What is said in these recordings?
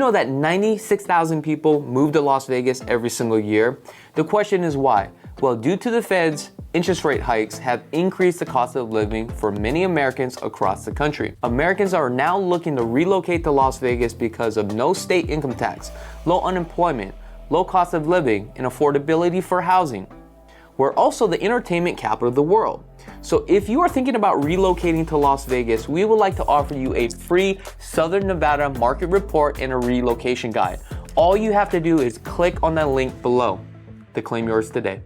know that 96,000 people move to Las Vegas every single year? The question is why? Well, due to the Fed's interest rate hikes have increased the cost of living for many Americans across the country. Americans are now looking to relocate to Las Vegas because of no state income tax, low unemployment, low cost of living, and affordability for housing. We're also the entertainment capital of the world. So if you are thinking about relocating to Las Vegas, we would like to offer you a free Southern Nevada market report and a relocation guide. All you have to do is click on that link below to claim yours today.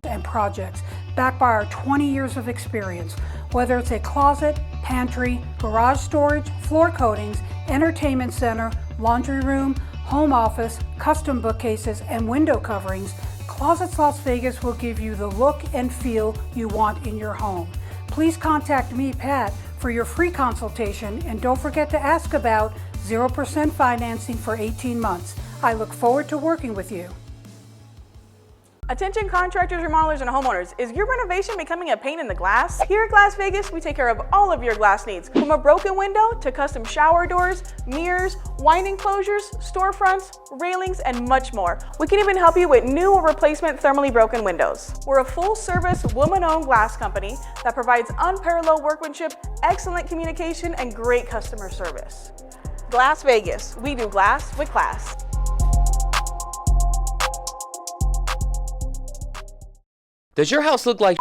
And projects backed by our 20 years of experience. Whether it's a closet, pantry, garage storage, floor coatings, entertainment center, laundry room, home office, custom bookcases, and window coverings, Closets Las Vegas will give you the look and feel you want in your home. Please contact me, Pat, for your free consultation, and don't forget to ask about 0% financing for 18 months. I look forward to working with you. Attention contractors, remodelers, and homeowners. Is your renovation becoming a pain in the glass? Here at Glass Vegas, we take care of all of your glass needs, from a broken window to custom shower doors, mirrors, winding closures, storefronts, railings, and much more. We can even help you with new or replacement thermally broken windows. We're a full-service, woman-owned glass company that provides unparalleled workmanship, excellent communication, and great customer service. Glass Vegas, we do glass with class. Does your house look like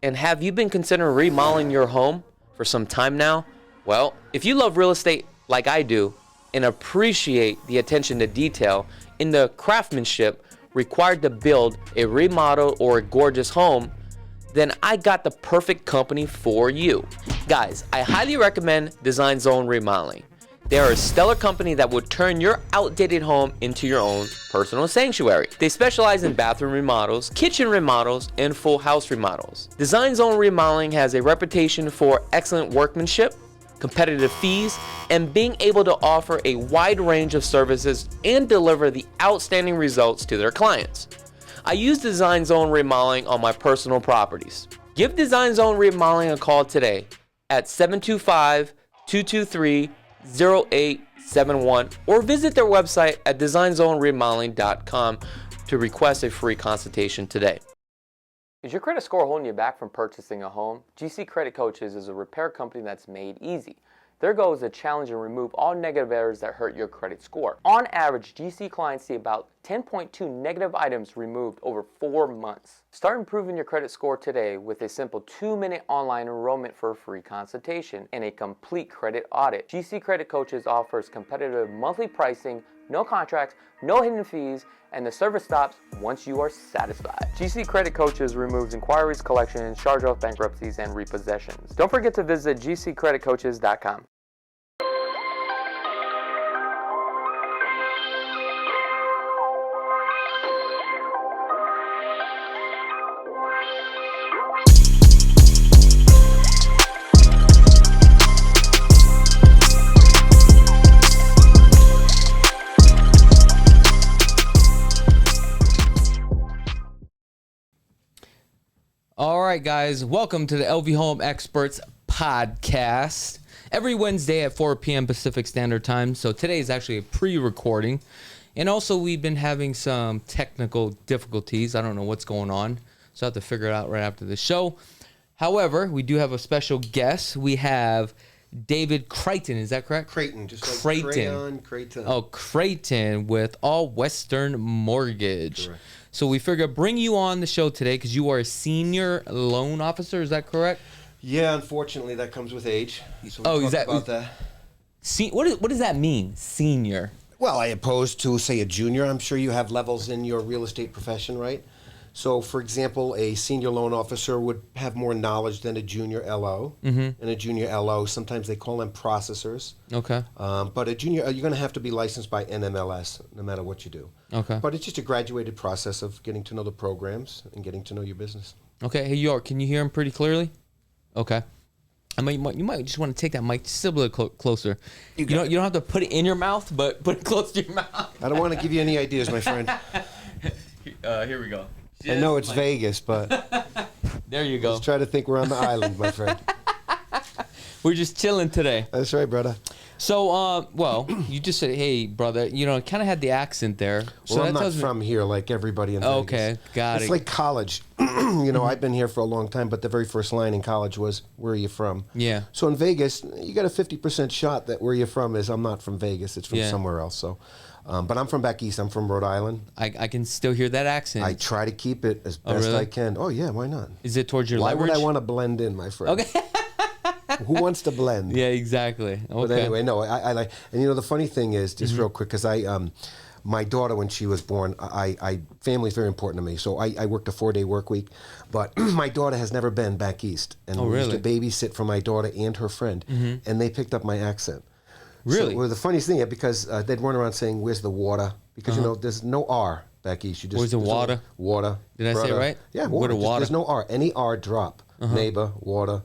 and have you been considering remodeling your home for some time now? Well, if you love real estate like I do and appreciate the attention to detail in the craftsmanship required to build a remodel or a gorgeous home, then I got the perfect company for you. Guys, I highly recommend Design Zone Remodeling. They are a stellar company that will turn your outdated home into your own personal sanctuary. They specialize in bathroom remodels, kitchen remodels, and full house remodels. Design Zone Remodeling has a reputation for excellent workmanship, competitive fees, and being able to offer a wide range of services and deliver the outstanding results to their clients. I use Design Zone Remodeling on my personal properties. Give Design Zone Remodeling a call today at 725-223-0871 or visit their website at designzoneremodeling.com to request a free consultation today. Is your credit score holding you back from purchasing a home? GC Credit Coaches is a repair company that's made easy. Their goal is to challenge and remove all negative errors that hurt your credit score. On average, GC clients see about 10.2 negative items removed over 4 months. Start improving your credit score today with a simple 2-minute online enrollment for a free consultation and a complete credit audit. GC Credit Coaches offers competitive monthly pricing, no contracts, no hidden fees, and the service stops once you are satisfied. GC Credit Coaches removes inquiries, collections, charge-off bankruptcies, and repossessions. Don't forget to visit gccreditcoaches.com. All right, guys, welcome to the LV Home Experts podcast. Every Wednesday at 4 p.m. Pacific Standard Time. So today is actually a pre-recording. And also, we've been having some technical difficulties. I don't know what's going on, so I have to figure it out right after the show. However, we do have a special guest. We have David Creighton. Is that correct? Creighton. Just like Creighton. Crayon, Creighton. Oh, Creighton with All Western Mortgage. Correct. So we figured bring you on the show today because you are a senior loan officer. Is that correct? Yeah, unfortunately, that comes with age. So Oh, we'll is talk that- about that? What does that mean, senior? Well, I opposed to, say, a junior. I'm sure you have levels in your real estate profession, right? So, for example, a senior loan officer would have more knowledge than a junior LO. Mm-hmm. And a junior LO, sometimes they call them processors. Okay. But a junior, you're going to have to be licensed by NMLS, no matter what you do. Okay. But it's just a graduated process of getting to know the programs and getting to know your business. Okay. Hey, York, can you hear him pretty clearly? Okay. I mean, you might just want to take that mic just a little closer. You don't have to put it in your mouth, but put it close to your mouth. I don't want to give you any ideas, my friend. Here we go. I know it's Vegas, but There you go. let's try to think we're on the island, my friend. We're just chilling today. That's right, brother. So, well, you just said, "Hey, brother," you know, kind of had the accent there. So Well, that I'm not tells me. from here like everybody in Vegas. Okay, got It's it. like college. You know, I've been here for a long time, but the very first line in college was, "Where are you from?" Yeah. So in Vegas, you got a 50% shot that where you're from is, I'm not from Vegas. It's from Yeah. somewhere else. So, but I'm from back east. I'm from Rhode Island. I can still hear that accent. I try to keep it as best really? I can. Oh, yeah, why not? Is it towards your Why leverage? would I want to blend in, my friend? Okay. Who wants to blend? Yeah, exactly. Okay. But anyway, no, I like, and you know, the funny thing is, just real quick, because my daughter, when she was born, family is very important to me. So I worked a 4-day work week, but my daughter has never been back east. And Oh, we used really? to babysit for my daughter and her friend, and they picked up my accent. Really? So, well, the funniest thing, because they'd run around saying, "Where's the water?" Because, you know, there's no R back east. You just, Where's the there's no water? Water. Did I say it brother. right? Yeah, Where water. the water? There's no R. Any R drop. Neighbor, water,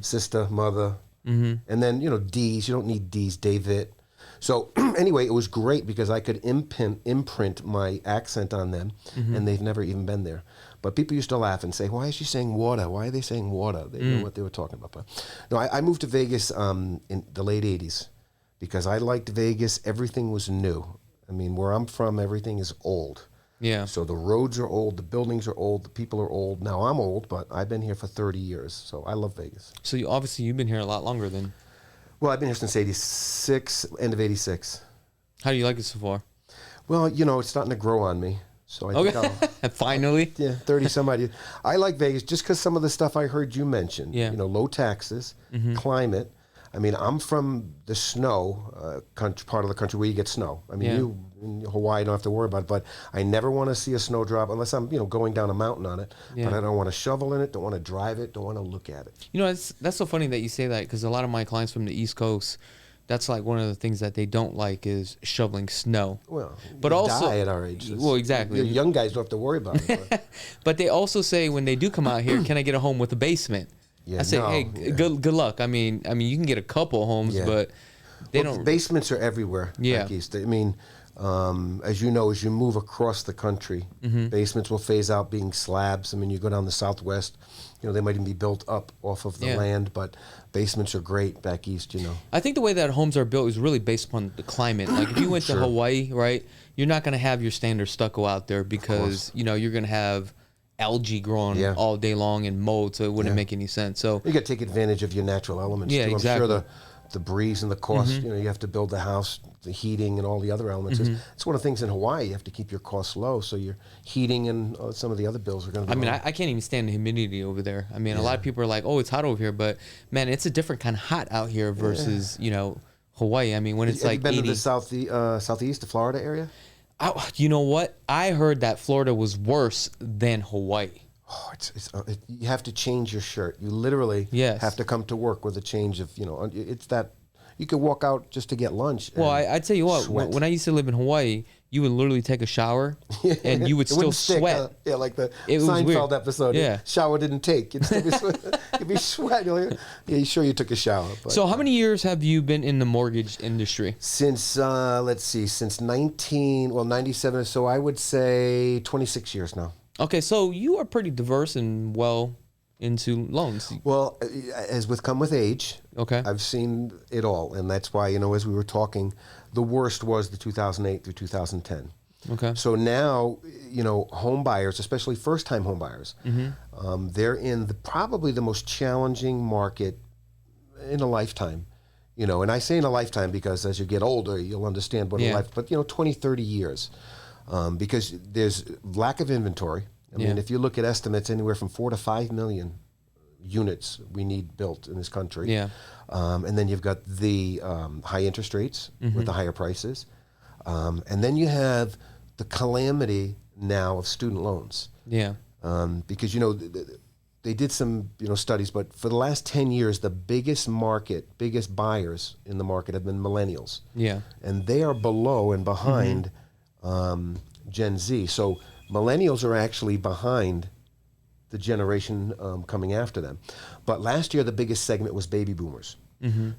sister, mother. And then, you know, D's. You don't need D's, David. So anyway, it was great because I could imprint my accent on them, and they've never even been there. But people used to laugh and say, "Why is she saying water? Why are they saying water?" They know what they were talking about. But no, I moved to Vegas in the late 80s because I liked Vegas. Everything was new. I mean, where I'm from, everything is old. Yeah. So the roads are old, the buildings are old, the people are old. Now I'm old, but I've been here for 30 years, so I love Vegas. So obviously you've been here a lot longer than. Well, I've been here since 86, end of 86. How do you like it so far? Well, you know, it's starting to grow on me. So I think I'll, Finally. yeah, 30 some odd years. I like Vegas just because some of the stuff I heard you mention. Yeah. You know, low taxes, climate. I mean, I'm from the snow part of the country where you get snow. I mean, Yeah. you in Hawaii don't have to worry about it, but I never want to see a snowdrop unless I'm, you know, going down a mountain on it. Yeah. But I don't want to shovel in it, don't want to drive it, don't want to look at it. You know, that's so funny that you say that because a lot of my clients from the East Coast, that's like one of the things that they don't like is shoveling snow. Well, But you also- die at our age. Well, exactly. You young guys don't have to worry about it. But But they also say when they do come out here, can I get a home with a basement? Yeah, I say, no, hey, yeah. good luck. I mean, you can get a couple homes, Yeah. but they Well, don't. basements are everywhere Yeah. back east. I mean, as you know, as you move across the country, Mm-hmm. basements will phase out being slabs. I mean, you go down the Southwest, you know, they might even be built up off of the Yeah. land, but basements are great back east, you know. I think the way that homes are built is really based upon the climate. Like if you went to Sure. Hawaii, right, you're not going to have your standard stucco out there because you know you're going to have algae growing Yeah. all day long and mold, so it wouldn't Yeah. make any sense. So You got to take advantage of your natural elements, Yeah, too. exactly. I'm sure the breeze and the cost, you know, you have to build the house, the heating and all the other elements. It's one of the things in Hawaii, you have to keep your costs low, so your heating and some of the other bills are going to I be mean, low. I can't even stand the humidity over there. I mean, a lot of people are like, "Oh, it's hot over here," but man, it's a different kind of hot out here versus you know Hawaii. I mean, when it's Have like you been 80. to the southeast, the Florida area? You know what? I heard that Florida was worse than Hawaii. Oh, you have to change your shirt. You literally Yes. have to come to work with a change of, you know, it's that, you could walk out just to get lunch. Well, and I tell you what, sweat. when I used to live in Hawaii, you would literally take a shower and you would It still wouldn't stick, sweat. huh? Yeah, like the It was Seinfeld weird. episode. Yeah. Shower didn't take. You'd still be sweat. You'd be sweating. You're like, yeah, you sure you took a shower. But, So how many years have you been in the mortgage industry? Since, let's see, since 97, so I would say 26 years now. Okay, so you are pretty diverse and well into loans. Well, as come with age, Okay. I've seen it all, and that's why, you know, as we were talking, the worst was the 2008 through 2010. Okay. So now, you know, home buyers, especially first-time home buyers, they're in probably the most challenging market in a lifetime. You know, and I say in a lifetime because as you get older, you'll understand what Yeah. a life, but, you know, 20, 30 years. Because there's lack of inventory. I mean, Yeah. if you look at estimates, anywhere from 4 to 5 million units we need built in this country. Yeah. And then you've got the high interest rates with the higher prices. And then you have the calamity now of student loans. Yeah. Because, you know, they did some, you know, studies, but for the last 10 years, the biggest buyers in the market have been millennials. Yeah. And they are below and behind Gen Z. So millennials are actually behind the generation coming after them. But last year, the biggest segment was baby boomers.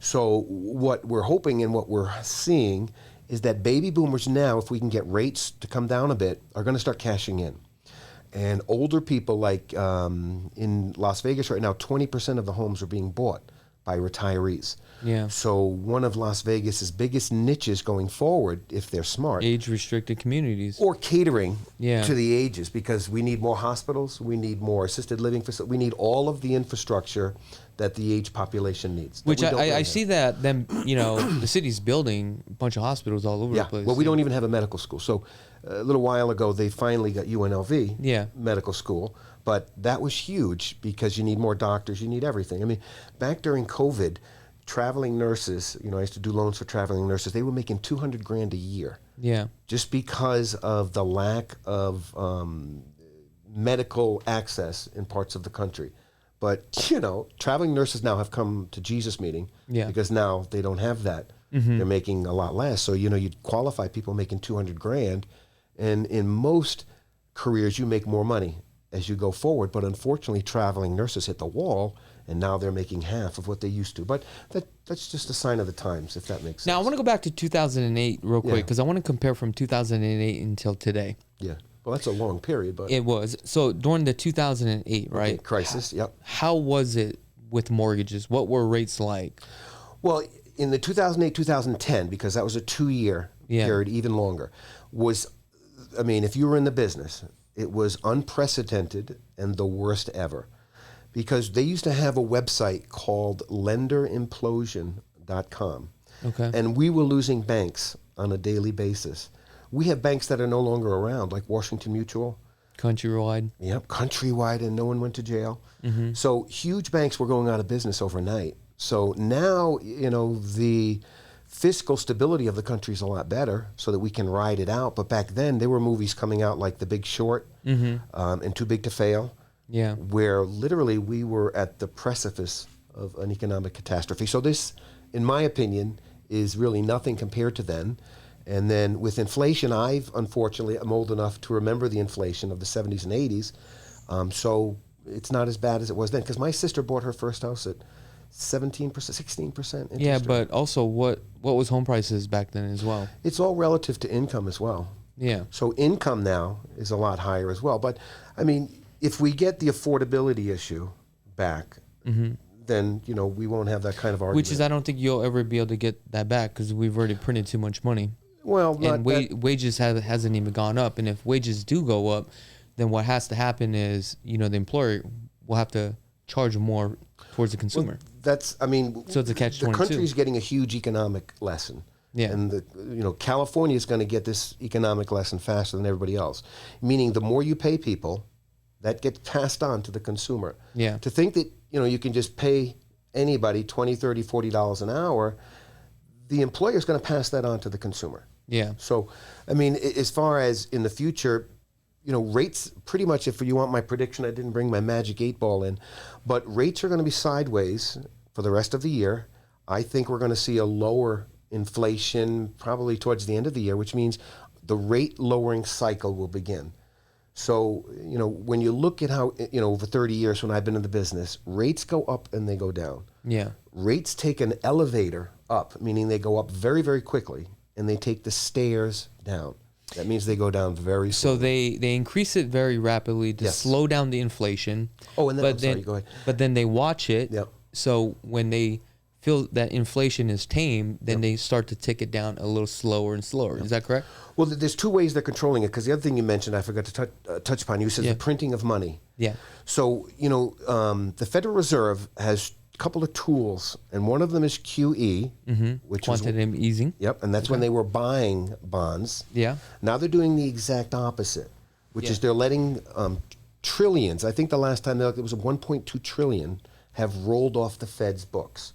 So what we're hoping and what we're seeing is that baby boomers now, if we can get rates to come down a bit, are going to start cashing in. And older people, like in Las Vegas right now, 20% of the homes are being bought by retirees. Yeah. So one of Las Vegas's biggest niches going forward, if they're smart, Age-restricted communities. or catering Yeah. to the ages, because we need more hospitals, we need more assisted living facilities, we need all of the infrastructure that the age population needs. that Which we don't really I have. see that them, the city's building a bunch of hospitals all over Yeah, the place. well, we don't even have a medical school. So a little while ago, they finally got UNLV Yeah. medical school, but that was huge because you need more doctors, you need everything. I mean, back during COVID, traveling nurses, I used to do loans for traveling nurses, they were making $200,000 a year Yeah. just because of the lack of medical access in parts of the country. But, traveling nurses now have come to Jesus meeting Yeah. because now they don't have that. They're making a lot less. So, you'd qualify people making $200,000. And in most careers, you make more money as you go forward. But unfortunately, traveling nurses hit the wall, and now they're making half of what they used to. But that's just a sign of the times, if that makes sense. Now, I want to go back to 2008 real quick Yeah. because I want to compare from 2008 until today. Yeah. Well, that's a long period, but It was. So during the 2008, right? crisis, yep. How was it with mortgages? What were rates like? Well, in the 2008, 2010, because that was a 2-year Yeah. period, even longer, if you were in the business, it was unprecedented and the worst ever. Because they used to have a website called lenderimplosion.com. Okay. And we were losing banks on a daily basis. We have banks that are no longer around, like Washington Mutual. Countrywide. Yep, countrywide, and no one went to jail. So huge banks were going out of business overnight. So now, the fiscal stability of the country is a lot better so that we can ride it out. But back then, there were movies coming out like The Big Short and Too Big to Fail, Yeah. where literally we were at the precipice of an economic catastrophe. So this, in my opinion, is really nothing compared to then. And then with inflation, unfortunately, I'm old enough to remember the inflation of the 70s and 80s. So it's not as bad as it was then. Because my sister bought her first house at 17%, 16% interest Yeah, rate. but also what was home prices back then as well? It's all relative to income as well. Yeah. So income now is a lot higher as well. But, if we get the affordability issue back, then, we won't have that kind of argument. Which is, I don't think you'll ever be able to get that back because we've already printed too much money. Well, not And that, wages hasn't even gone up. And if wages do go up, then what has to happen is, the employer will have to charge more towards the consumer. that's, So it's a catch-22. The country's getting a huge economic lesson. Yeah. And California is going to get this economic lesson faster than everybody else. Meaning the more you pay people, that gets passed on to the consumer. Yeah. To think that, you can just pay anybody $20, $30, $40 an hour, the employer is going to pass that on to the consumer. Yeah. So, as far as in the future, rates pretty much, if you want my prediction, I didn't bring my magic 8-ball in, but rates are going to be sideways for the rest of the year. I think we're going to see a lower inflation probably towards the end of the year, which means the rate lowering cycle will begin. So, when you look at how, over 30 years when I've been in the business, rates go up and they go down. Yeah. Rates take an elevator up, meaning they go up very, very quickly, and they take the stairs down. That means they go down very So slowly. they increase it very rapidly to Yes. slow down the inflation. Oh, and then, but I'm sorry, go ahead. But then they watch it. Yep. So when they feel that inflation is tame, then they start to tick it down a little slower and slower. Is that correct? Well, there's two ways they're controlling it, because the other thing you mentioned, I forgot to touch upon, you said Yeah. the printing of money. Yeah. So, the Federal Reserve has a couple of tools, and one of them is QE, which is, Quantitative easing. yep, and that's when they were buying bonds. Yeah. Now they're doing the exact opposite, which is Yeah. they're letting trillions, I think the last time it was 1.2 trillion, have rolled off the Fed's books.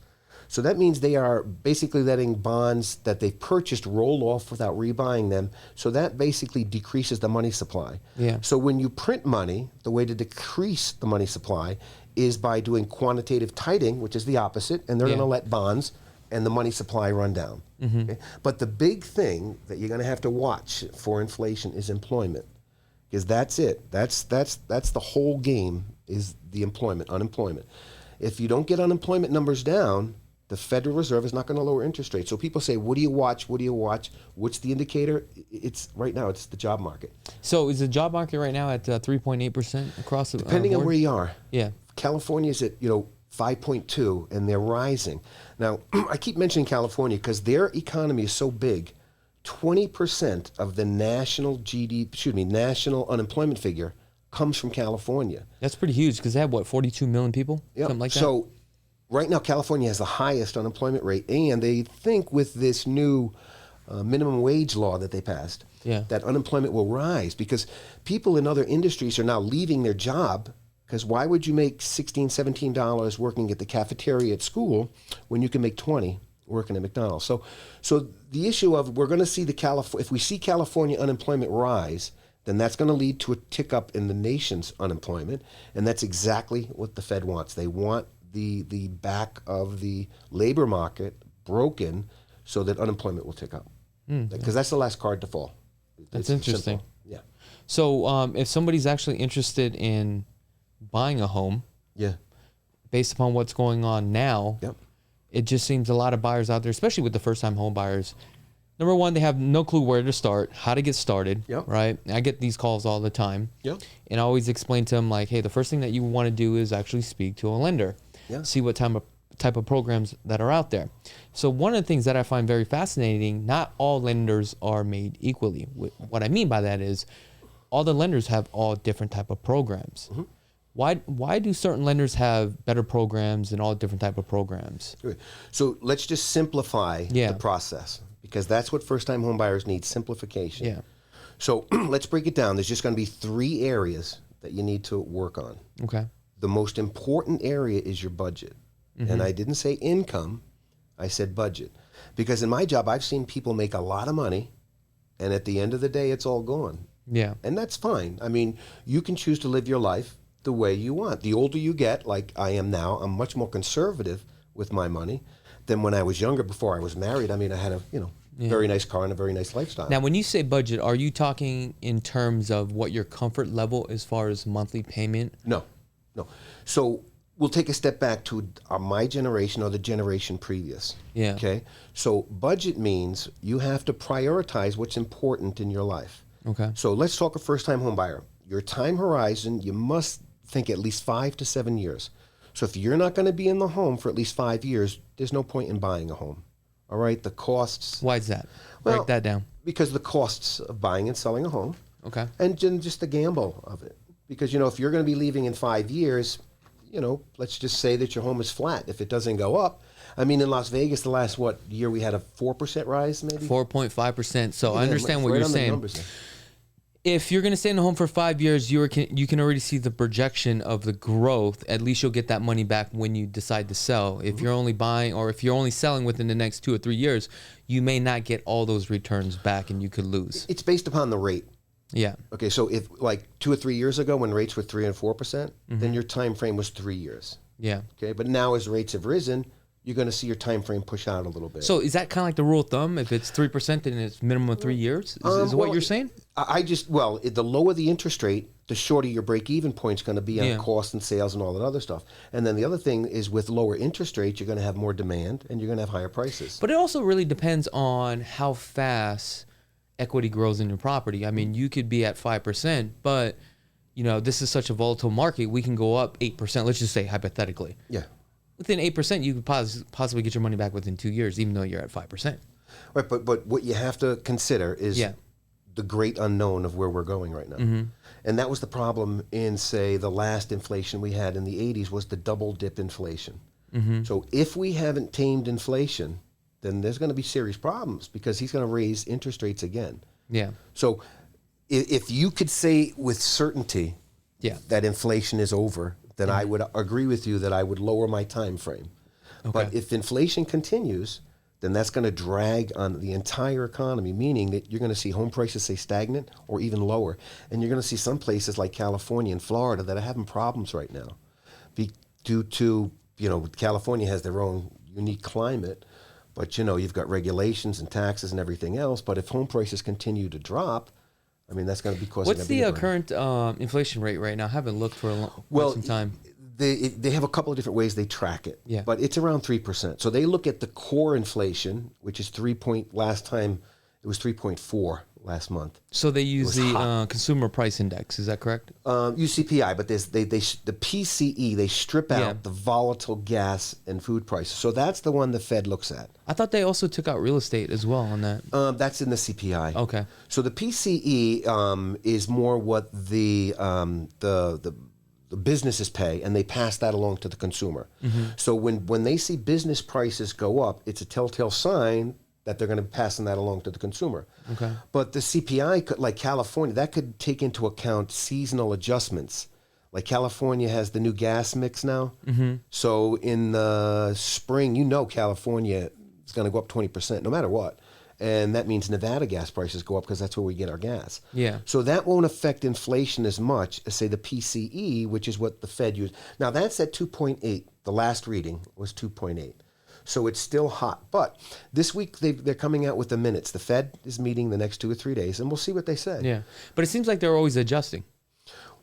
So that means they are basically letting bonds that they've purchased roll off without rebuying them. So that basically decreases the money supply. Yeah. So when you print money, the way to decrease the money supply is by doing quantitative tightening, which is the opposite, and they're Yeah. going to let bonds and the money supply run down. Okay? But the big thing that you're going to have to watch for inflation is employment, because that's it. That's the whole game, is the unemployment. If you don't get unemployment numbers down, the Federal Reserve is not going to lower interest rates. So people say, what do you watch? What do you watch? What's the indicator? Right now, it's the job market. So is the job market right now at 3.8% across the Depending on board? where you are. Yeah. California is at, 5.2, and they're rising. Now, I keep mentioning California because their economy is so big. 20% of the national national unemployment figure comes from California. That's pretty huge because they have, what, 42 million people? Yep. Something like that? So right now, California has the highest unemployment rate, and they think with this new minimum wage law that they passed, that unemployment will rise because people in other industries are now leaving their job. Because why would you make $16, $17 working at the cafeteria at school when you can make $20 working at McDonald's? So the issue of we're going to see if we see California unemployment rise, then that's going to lead to a tick up in the nation's unemployment, and that's exactly what the Fed wants. They want the back of the labor market broken so that unemployment will tick up. Because that's the last card to fall. That's interesting. Simple. Yeah. So if somebody's actually interested in buying a home, based upon what's going on now, it just seems a lot of buyers out there, especially with the first-time home buyers. Number one, they have no clue where to start, how to get started, right? I get these calls all the time, and I always explain to them, like, hey, the first thing that you want to do is actually speak to a lender, see what type of programs that are out there. So one of the things that I find very fascinating, not all lenders are made equally. What I mean by that is all the lenders have all different type of programs. Why do certain lenders have better programs and all different type of programs? So let's just simplify the process, because that's what first-time home buyers need, simplification. So let's break it down. There's just going to be 3 areas that you need to work on. Okay. The most important area is your budget. And I didn't say income, I said budget. Because in my job, I've seen people make a lot of money, and at the end of the day, it's all gone. Yeah. And that's fine. I mean, you can choose to live your life the way you want. The older you get, like I am now, I'm much more conservative with my money than when I was younger, before I was married. I mean, I had a very nice car and a very nice lifestyle. Now, when you say budget, are you talking in terms of what your comfort level as far as monthly payment? No. So we'll take a step back to my generation or the generation previous. Okay. So budget means you have to prioritize what's important in your life. Okay. So let's talk a first-time home buyer. Your time horizon, you must think at least 5 to 7 years. So if you're not going to be in the home for at least 5 years, there's no point in buying a home. All right, the costs. Why is that? Well, break that down. Because the costs of buying and selling a home. Okay. And just the gamble of it. Because, if you're going to be leaving in 5 years, let's just say that your home is flat. If it doesn't go up, I mean, in Las Vegas, the last, year we had a 4% rise, maybe? 4.5%. So I understand what you're saying. If you're going to stay in the home for 5 years, you can already see the projection of the growth. At least you'll get that money back when you decide to sell. If you're only buying, or if you're only selling within the next 2 or 3 years, you may not get all those returns back, and you could lose. It's based upon the rate. Yeah. Okay, so if 2 or 3 years ago when rates were 3 and 4%, then your time frame was 3 years. Yeah. Okay, but now as rates have risen, you're going to see your time frame push out a little bit. So is that kind of like the rule of thumb? If it's 3%, then it's minimum of 3 years? Is what you're saying? The lower the interest rate, the shorter your break-even point's going to be on cost and sales and all that other stuff. And then the other thing is, with lower interest rates, you're going to have more demand and you're going to have higher prices. But it also really depends on how fast equity grows in your property. I mean, you could be at 5%, but this is such a volatile market. We can go up 8%. Let's just say hypothetically. Yeah. Within 8%, you could possibly get your money back within 2 years, even though you're at 5%. Right, but what you have to consider is the great unknown of where we're going right now. And that was the problem in, say, the last inflation we had in the 80s, was the double dip inflation. So if we haven't tamed inflation, then there's going to be serious problems, because he's going to raise interest rates again. Yeah. So if you could say with certainty that inflation is over, then I would agree with you that I would lower my time frame. Okay. But if inflation continues, then that's going to drag on the entire economy, meaning that you're going to see home prices stay stagnant or even lower. And you're going to see some places like California and Florida that are having problems right now due to, California has their own unique climate, but, you've got regulations and taxes and everything else. But if home prices continue to drop, I mean, that's going to be causing. What's the current inflation rate right now? I haven't looked for quite some time. They have a couple of different ways they track it. Yeah. But it's around 3%. So they look at the core inflation, which is last time it was 3.4 last month. So they use was the hot. Consumer Price Index. Is that correct? UCPI, but the PCE, they strip out Yeah. the volatile gas and food prices. So that's the one the Fed looks at. I thought they also took out real estate as well on that. That's in the CPI. Okay. So the PCE is more what the businesses pay, and they pass that along to the consumer. So when they see business prices go up, it's a telltale sign that they're going to be passing that along to the consumer. Okay. But the CPI, like California, that could take into account seasonal adjustments. Like California has the new gas mix now. So in the spring, California is going to go up 20% no matter what. And that means Nevada gas prices go up because that's where we get our gas. Yeah. So that won't affect inflation as much as, say, the PCE, which is what the Fed used. Now, that's at 2.8. The last reading was 2.8. So it's still hot. But this week, they're coming out with the minutes. The Fed is meeting the next 2 or 3 days, and we'll see what they say. Yeah. But it seems like they're always adjusting.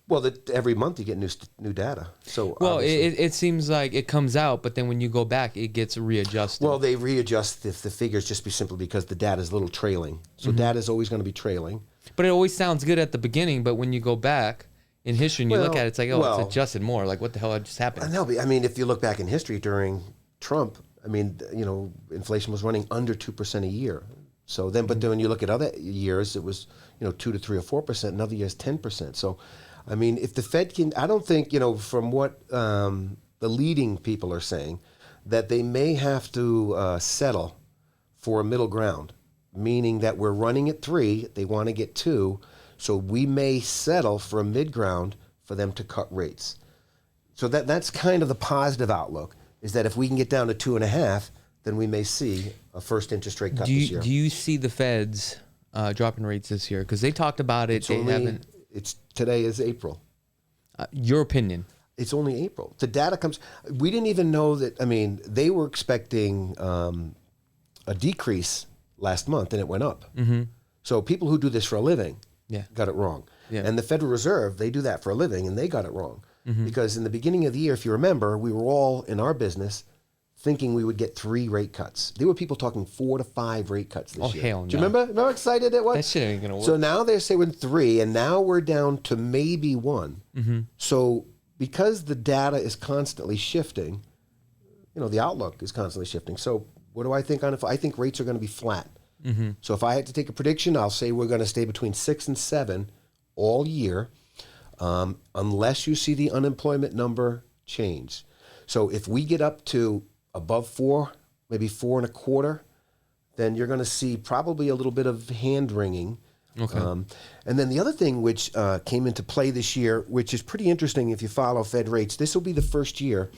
Well, every month you get new data. So Well, obviously- it seems like it comes out, but then when you go back, it gets readjusted. Well, they readjust the figures just simply because the data is a little trailing. So data is always going to be trailing. But it always sounds good at the beginning, but when you go back in history and you look Well, at it, it's like, oh, well- it's adjusted more. Like, what the hell just happened? No, but I mean, if you look back in history during Trump, I mean, inflation was running under 2% a year. So then, but then when you look at other years, it was 2 to 3 or 4%. And other years, 10%. So, I mean, if the Fed can, I don't think from what the leading people are saying, that they may have to settle for a middle ground, meaning that we're running at 3, they want to get 2, so we may settle for a mid ground for them to cut rates. So that's kind of the positive outlook, is that if we can get down to 2.5, then we may see a first interest rate cut this year. Do you see the Feds dropping rates this year? Because they talked about it. Today is April. Your opinion? It's only April. The data comes. We didn't even know that. I mean, they were expecting a decrease last month, and it went up. So people who do this for a living got it wrong. Yeah. And the Federal Reserve, they do that for a living, and they got it wrong. Because in the beginning of the year, if you remember, we were all in our business thinking we would get 3 rate cuts. There were people talking 4 to 5 rate cuts this year. Oh, hell no. Do you remember? Remember how excited it was? That shit ain't gonna work. So now they're saying 3, and now we're down to maybe 1. So because the data is constantly shifting, the outlook is constantly shifting. So what do I think on it? I think rates are going to be flat. So if I had to take a prediction, I'll say we're going to stay between 6 and 7 all year, unless you see the unemployment number change. So if we get up to above 4, maybe 4.25, then you're going to see probably a little bit of hand wringing. Okay. And then the other thing which came into play this year, which is pretty interesting if you follow Fed rates, this will be the first year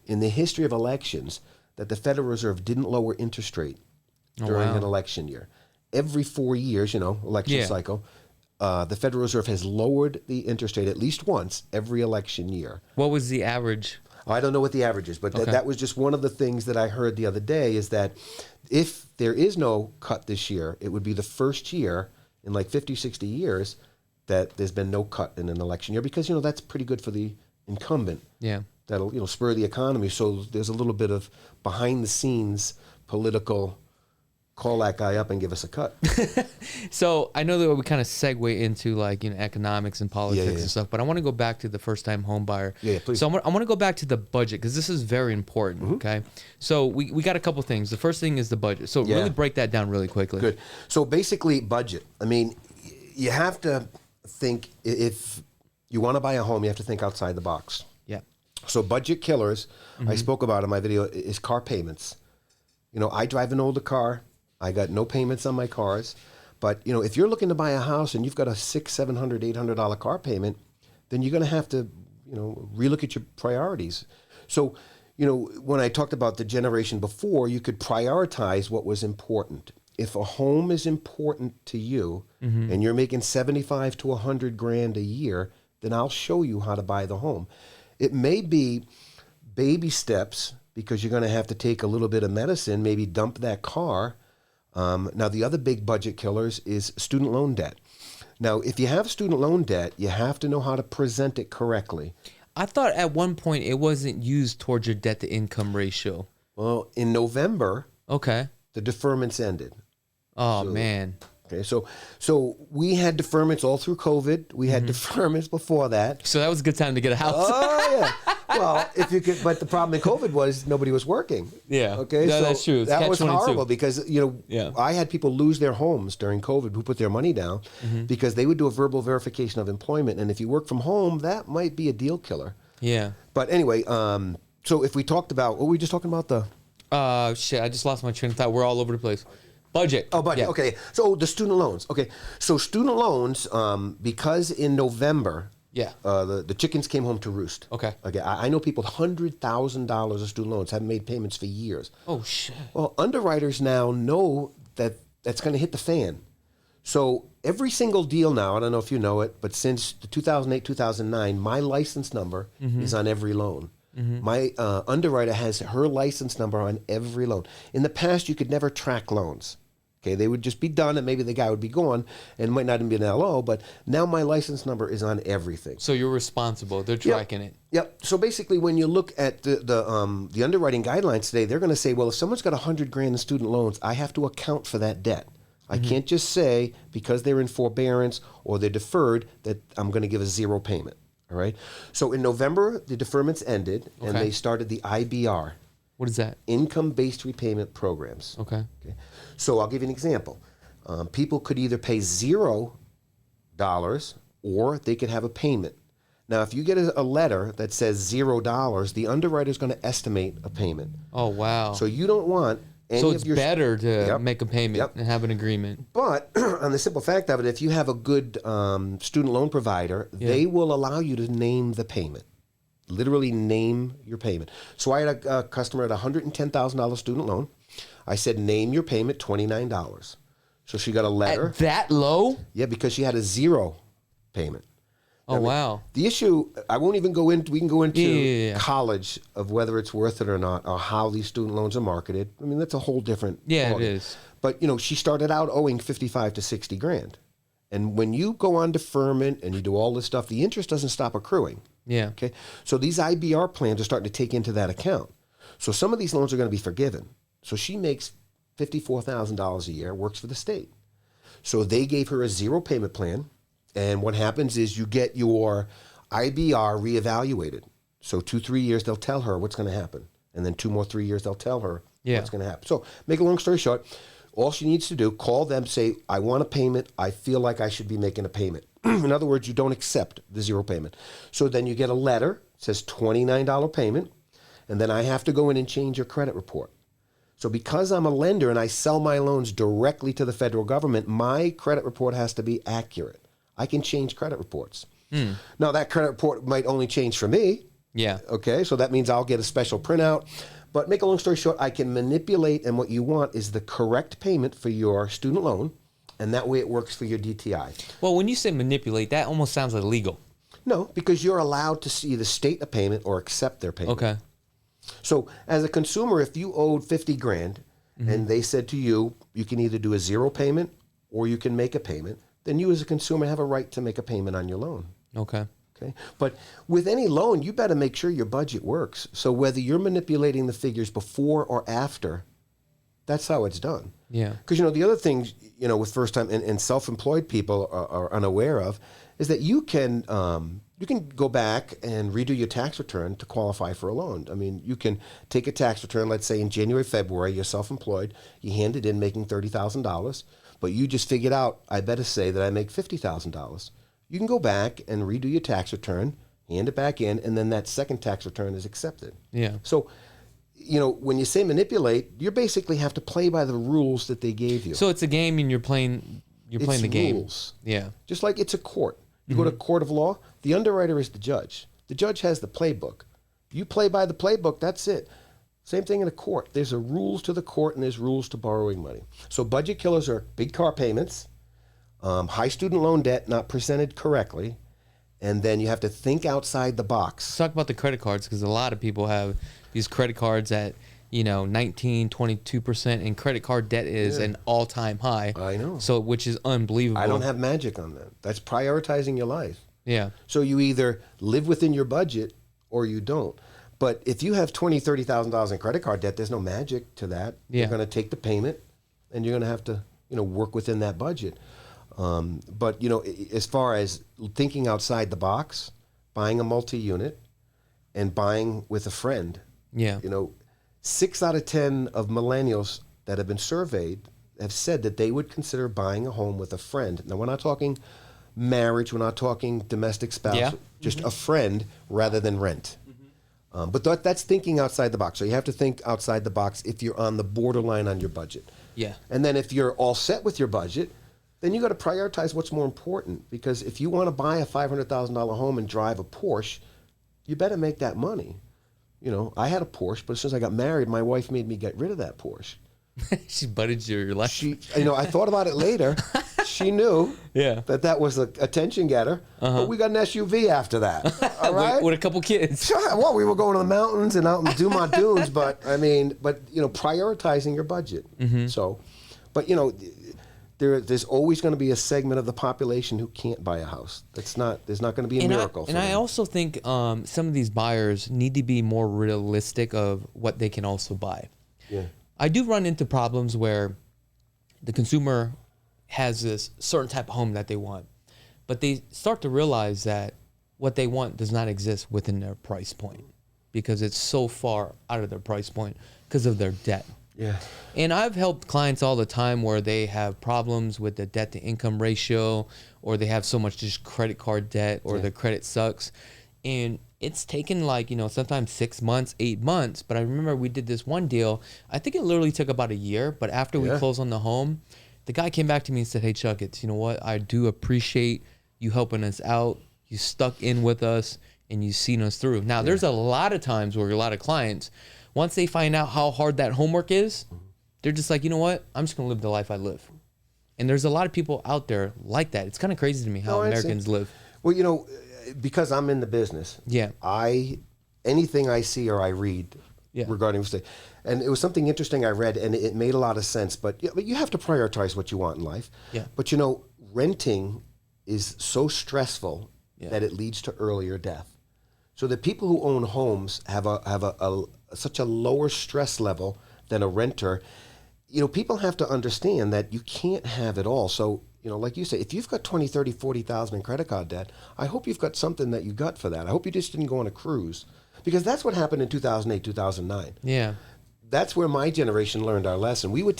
in the history of elections that the Federal Reserve didn't lower interest rate during an election year. Every 4 years, election cycle, the Federal Reserve has lowered the interest rate at least once every election year. What was the average? I don't know what the average is, but that was just one of the things that I heard the other day, is that if there is no cut this year, it would be the first year in like 50, 60 years that there's been no cut in an election year, because, that's pretty good for the incumbent. Yeah. That'll, spur the economy. So there's a little bit of behind the scenes political, call that guy up and give us a cut. So I know that we kind of segue into economics and politics and stuff, but I want to go back to the first time home buyer. Yeah, please. So I want to go back to the budget, because this is very important. Okay. So we got a couple things. The first thing is the budget. So really break that down really quickly. Good. So basically, budget. I mean, you have to think, if you want to buy a home, you have to think outside the box. Yeah. So budget killers, I spoke about in my video, is car payments. I drive an older car. I got no payments on my cars. But, if you're looking to buy a house and you've got a $600, $700, $800 car payment, then you're going to have to, relook at your priorities. So, when I talked about the generation before, you could prioritize what was important. If a home is important to you and you're making 75 to 100 grand a year, then I'll show you how to buy the home. It may be baby steps, because you're going to have to take a little bit of medicine, maybe dump that car. Now, the other big budget killers is student loan debt. Now, if you have student loan debt, you have to know how to present it correctly. I thought at one point it wasn't used towards your debt to income ratio. Well, in November, Okay. the deferments ended. Oh, man. Okay, so we had deferments all through COVID. We had deferments before that. So that was a good time to get a house. Oh yeah. Well, if you could, but the problem in COVID was nobody was working. Yeah. Okay. No, so that's true. It's that was catch-22. horrible because I had people lose their homes during COVID who put their money down because they would do a verbal verification of employment, and if you work from home, that might be a deal killer. Yeah. But anyway, so if we talked about what were we just talking about Shit, I just lost my train of thought. We're all over the place. Budget. Oh, budget. Yeah. Okay. So the student loans. Okay. So student loans, because in November, Yeah. the chickens came home to roost. Okay. Okay. I know people with $100,000 of student loans haven't made payments for years. Oh, shit. Well, underwriters now know that that's going to hit the fan. So every single deal now, I don't know if you know it, but since the 2008, 2009, my license number is on every loan. My underwriter has her license number on every loan. In the past, you could never track loans. Okay, they would just be done, and maybe the guy would be gone, and it might not even be an LO. But now my license number is on everything. So you're responsible. They're tracking it. Yep. So basically, when you look at the underwriting guidelines today, they're going to say, well, if someone's got $100,000 in student loans, I have to account for that debt. I can't just say because they're in forbearance or they're deferred that I'm going to give a zero payment. All right. So in November, the deferments ended, and they started the IBR. What is that? Income-based repayment programs. Okay. So I'll give you an example. People could either pay $0 or they could have a payment. Now, if you get a letter that says $0, the underwriter is going to estimate a payment. Oh, wow. So you don't want any So it's of your better to Yep. make a payment Yep. and have an agreement. But on the simple fact of it, if you have a good student loan provider, they will allow you to name the payment. Literally name your payment. So I had a customer at $110,000 student loan. I said, name your payment, $29. So she got a letter. At that low? Yeah, because she had a zero payment. Oh, wow. The issue, I won't even go into, we can go into Yeah. college of whether it's worth it or not, or how these student loans are marketed. I mean, that's a whole different Yeah, it ballgame. is. But, she started out owing 55 to 60 grand. And when you go on deferment and you do all this stuff, the interest doesn't stop accruing. Yeah. Okay. So these IBR plans are starting to take into that account. So some of these loans are going to be forgiven. So she makes $54,000 a year, works for the state. So they gave her a zero payment plan. And what happens is you get your IBR reevaluated. So 2-3 years, they'll tell her what's going to happen. And then 3 years, they'll tell her what's going to happen. So make a long story short, all she needs to do, call them, say, I want a payment. I feel like I should be making a payment. In other words, you don't accept the zero payment. So then you get a letter, it says $29 payment, and then I have to go in and change your credit report. So because I'm a lender and I sell my loans directly to the federal government, my credit report has to be accurate. I can change credit reports. Now, that credit report might only change for me. Yeah. Okay, so that means I'll get a special printout. But make a long story short, I can manipulate, and what you want is the correct payment for your student loan, and that way it works for your DTI. Well, when you say manipulate, that almost sounds illegal. No, because you're allowed to either state a payment or accept their payment. Okay. So as a consumer, if you owed 50 grand and they said to you, you can either do a zero payment or you can make a payment, then you as a consumer have a right to make a payment on your loan. Okay. Okay. But with any loan, you better make sure your budget works. So whether you're manipulating the figures before or after, that's how it's done. Yeah. Because, the other things, with first-time and self-employed people are unaware of is that you can go back and redo your tax return to qualify for a loan. I mean, you can take a tax return, let's say in January, February, you're self-employed, you hand it in making $30,000, but you just figured out, I better say that I make $50,000. You can go back and redo your tax return, hand it back in, and then that second tax return is accepted. Yeah. So, when you say manipulate, you basically have to play by the rules that they gave you. So it's a game and you're playing the game. Rules. Yeah. Just like it's a court. You go to a court of law, the underwriter is the judge. The judge has the playbook. You play by the playbook, that's it. Same thing in a court. There's rules to the court and there's rules to borrowing money. So budget killers are big car payments, high student loan debt not presented correctly, and then you have to think outside the box. Let's talk about the credit cards because a lot of people have these credit cards at 19, 22%, and credit card debt is an all-time high. I know. So which is unbelievable. I don't have magic on that. That's prioritizing your life. Yeah. So you either live within your budget or you don't. But if you have $20,000, $30,000 in credit card debt, there's no magic to that. Yeah. You're going to take the payment, and you're going to have to work within that budget. But as far as thinking outside the box, buying a multi-unit and buying with a friend, 6 out of 10 of millennials that have been surveyed have said that they would consider buying a home with a friend. Now, we're not talking marriage, we're not talking domestic spouse, just a friend rather than rent. But that's thinking outside the box. So you have to think outside the box if you're on the borderline on your budget. Yeah. And then if you're all set with your budget, then you got to prioritize what's more important. Because if you want to buy a $500,000 home and drive a Porsche, you better make that money. I had a Porsche, but as soon as I got married, my wife made me get rid of that Porsche. She butted your life. I thought about it later. She knew that was a attention getter. But we got an SUV after that. All right? with a couple kids. Sure. Well, we were going to the mountains and out and do my dunes, but prioritizing your budget. So, but there's always going to be a segment of the population who can't buy a house. There's not going to be a miracle. I also think some of these buyers need to be more realistic of what they can also buy. Yeah. I do run into problems where the consumer has this certain type of home that they want, but they start to realize that what they want does not exist within their price point because it's so far out of their price point because of their debt. Yeah. And I've helped clients all the time where they have problems with the debt to income ratio, or they have so much just credit card debt, or their credit sucks. And it's taken sometimes 6 months, 8 months. But I remember we did this one deal. I think it literally took about a year. But after we closed on the home, the guy came back to me and said, "Hey, Chakits, you know what? I do appreciate you helping us out. You stuck in with us and you've seen us through." Now, there's a lot of times where a lot of clients, once they find out how hard that homework is, they're just like, you know what? I'm just going to live the life I live. And there's a lot of people out there like that. It's kind of crazy to me how Americans live. Well, because I'm in the business, anything I see or I read regarding real estate, and it was something interesting I read, and it made a lot of sense. But you have to prioritize what you want in life. Yeah. But renting is so stressful that it leads to earlier death. So the people who own homes have such a lower stress level than a renter. People have to understand that you can't have it all. So, like you say, if you've got 20, 30, 40,000 in credit card debt, I hope you've got something that you got for that. I hope you just didn't go on a cruise, because that's what happened in 2008, 2009. Yeah. That's where my generation learned our lesson. We were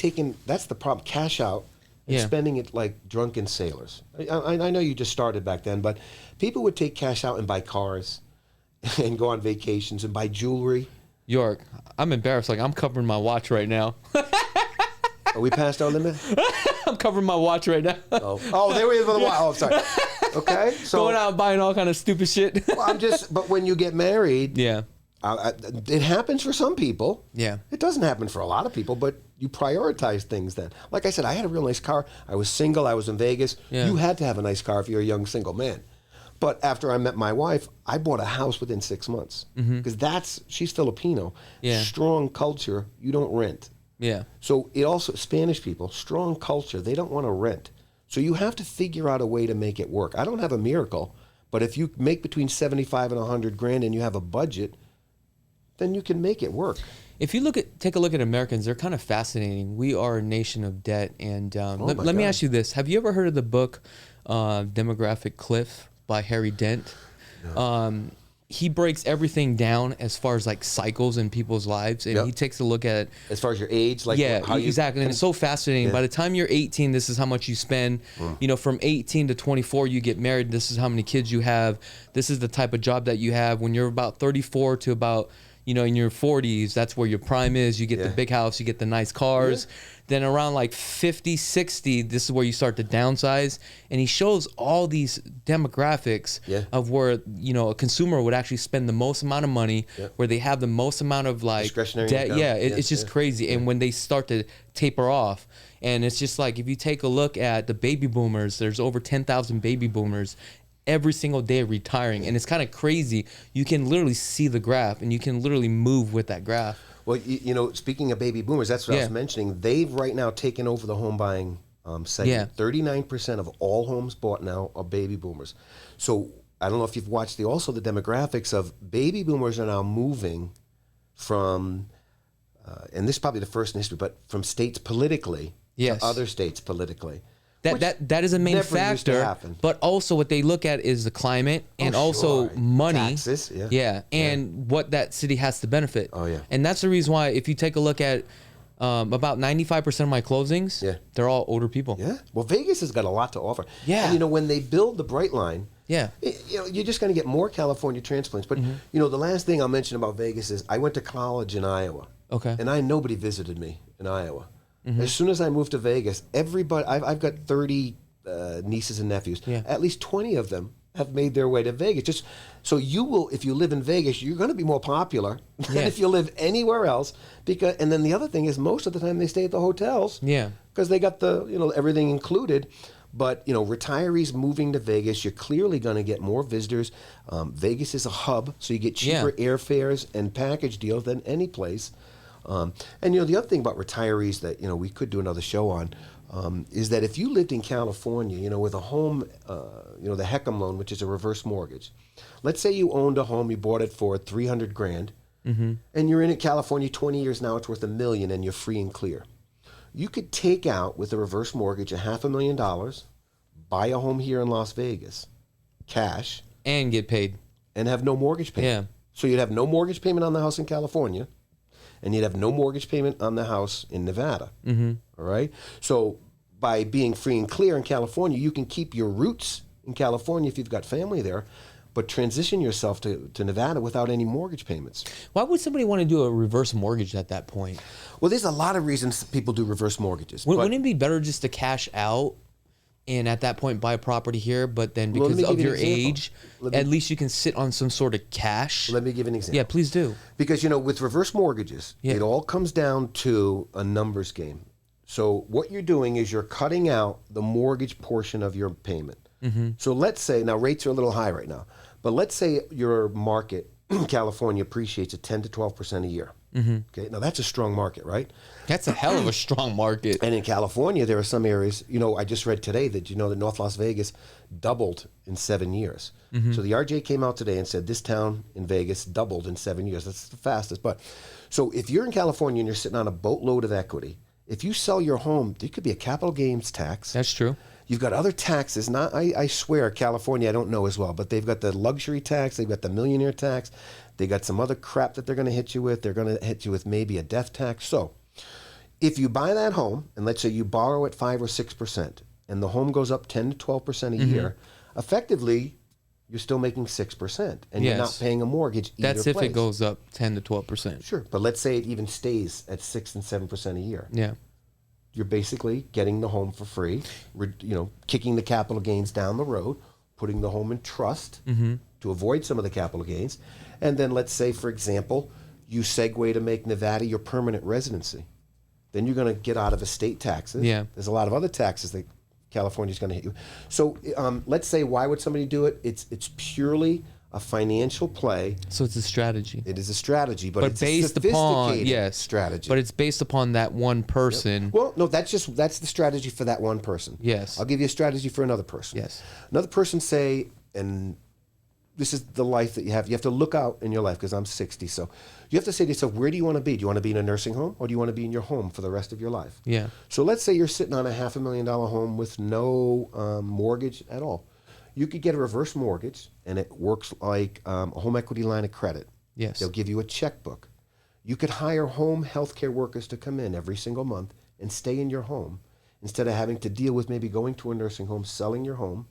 that's the problem, cash out and spending it like drunken sailors. I know you just started back then, but people would take cash out and buy cars and go on vacations and buy jewelry. York, I'm embarrassed. Like, I'm covering my watch right now. Are we past our limit? I'm covering my watch right now. Oh, there we are for the watch. Oh, sorry. Okay. So going out and buying all kind of stupid shit. But when you get married, it happens for some people. Yeah. It doesn't happen for a lot of people, but you prioritize things then. Like I said, I had a real nice car. I was single. I was in Vegas. Yeah. You had to have a nice car if you're a young single man. But after I met my wife, I bought a house within 6 months, because she's Filipino. Yeah. Strong culture. You don't rent. Yeah. So it also, Spanish people, strong culture, they don't want to rent. So you have to figure out a way to make it work. I don't have a miracle, but if you make between 75 and 100 grand and you have a budget, then you can make it work. If you take a look at Americans, they're kind of fascinating. We are a nation of debt. And let me ask you this. Have you ever heard of the book Demographic Cliff by Harry Dent? No. He breaks everything down as far as like cycles in people's lives, and he takes a look at as far as your age, like how exactly. And it's so fascinating. Yeah. By the time you're 18, this is how much you spend. From 18 to 24, you get married. This is how many kids you have. This is the type of job that you have. When you're about 34 to about in your 40s, that's where your prime is. You get the big house, you get the nice cars. Then around like 50, 60, this is where you start to downsize. And he shows all these demographics of where, a consumer would actually spend the most amount of money, where they have the most amount of like discretionary debt. income. It's just crazy. And when they start to taper off, and it's just like, if you take a look at the baby boomers, there's over 10,000 baby boomers every single day retiring. And it's kind of crazy. You can literally see the graph, and you can literally move with that graph. Well, speaking of baby boomers, that's what I was mentioning. They've right now taken over the home buying segment. 39% of all homes bought now are baby boomers. So I don't know if you've watched the demographics of baby boomers are now moving from, and this is probably the first in history, but from states politically Yes. to other states politically. That is a main never used to factor, happen. but also what they look at is the climate and also sure. money. Taxes, yeah. And what that city has to benefit. Oh, yeah. And that's the reason why if you take a look at about 95% of my closings, they're all older people. Yeah. Well, Vegas has got a lot to offer. Yeah. And, you know, when they build the Bright Line, Yeah. you know, you're just going to get more California transplants. But, you know, the last thing I'll mention about Vegas is I went to college in Iowa. Okay. And nobody visited me in Iowa. As soon as I moved to Vegas, everybody, I've got 30 nieces and nephews. Yeah. At least 20 of them have made their way to Vegas. Just so you will, if you live in Vegas, you're going to be more popular than if you live anywhere else. And then the other thing is, most of the time they stay at the hotels. Yeah. Because they got the, you know, everything included. But, you know, retirees moving to Vegas, you're clearly going to get more visitors. Vegas is a hub, so you get cheaper airfares and package deals than any place. And, you know, the other thing about retirees that, you know, we could do another show on is that if you lived in California, you know, with a home, you know, the HECM loan, which is a reverse mortgage. Let's say you owned a home, you bought it for $300,000, and you're in California 20 years now, it's worth $1 million, and you're free and clear. You could take out with a reverse mortgage $500,000, buy a home here in Las Vegas, cash, And get paid. and have no mortgage payment. Yeah. So you'd have no mortgage payment on the house in California, and you'd have no mortgage payment on the house in Nevada. All right? So by being free and clear in California, you can keep your roots in California if you've got family there, but transition yourself to Nevada without any mortgage payments. Why would somebody want to do a reverse mortgage at that point? Well, there's a lot of reasons people do reverse mortgages. Wouldn't it be better just to cash out and at that point buy a property here, but then Well, let because me of give you your an example. age, at least you can sit on some sort of cash? Let me give you an example. Yeah, please do. Because, you know, with reverse mortgages, it all comes down to a numbers game. So what you're doing is you're cutting out the mortgage portion of your payment. So let's say, now rates are a little high right now, but let's say your market, California, appreciates at 10 to 12% a year. Okay, now that's a strong market, right? That's a hell of a strong market. And in California, there are some areas, you know, I just read today that, you know, that North Las Vegas doubled in 7 years. So the RJ came out today and said this town in Vegas doubled in 7 years. That's the fastest. But so if you're in California and you're sitting on a boatload of equity, if you sell your home, there could be a capital gains tax. That's true. You've got other taxes. Not, I swear, California, I don't know as well, but they've got the luxury tax, they've got the millionaire tax, they got some other crap that they're going to hit you with. They're going to hit you with maybe a death tax. So if you buy that home, and let's say you borrow at 5 or 6%, and the home goes up 10 to 12% a year, effectively, you're still making 6%, and you're not paying a mortgage either That's if place. it goes up 10 to 12%. Sure, but let's say it even stays at 6 and 7% a year. Yeah. You're basically getting the home for free, you know, kicking the capital gains down the road, putting the home in trust to avoid some of the capital gains. And then let's say, for example, you segue to make Nevada your permanent residency. Then you're going to get out of estate taxes. Yeah. There's a lot of other taxes that California's going to hit you. So let's say, why would somebody do it? It's purely a financial play. So it's a strategy. It is a strategy, but it's based a upon sophisticated strategy. But it's based upon that one person. Well, no, that's the strategy for that one person. Yes. I'll give you a strategy for another person. Yes. Another person, say, and this is the life that you have. You have to look out in your life, because I'm 60. So you have to say to yourself, where do you want to be? Do you want to be in a nursing home, or do you want to be in your home for the rest of your life? Yeah. So let's say you're sitting on a $500,000 home with no mortgage at all. You could get a reverse mortgage, and it works like a home equity line of credit. Yes. They'll give you a checkbook. You could hire home health care workers to come in every single month and stay in your home instead of having to deal with maybe going to a nursing home, selling your home,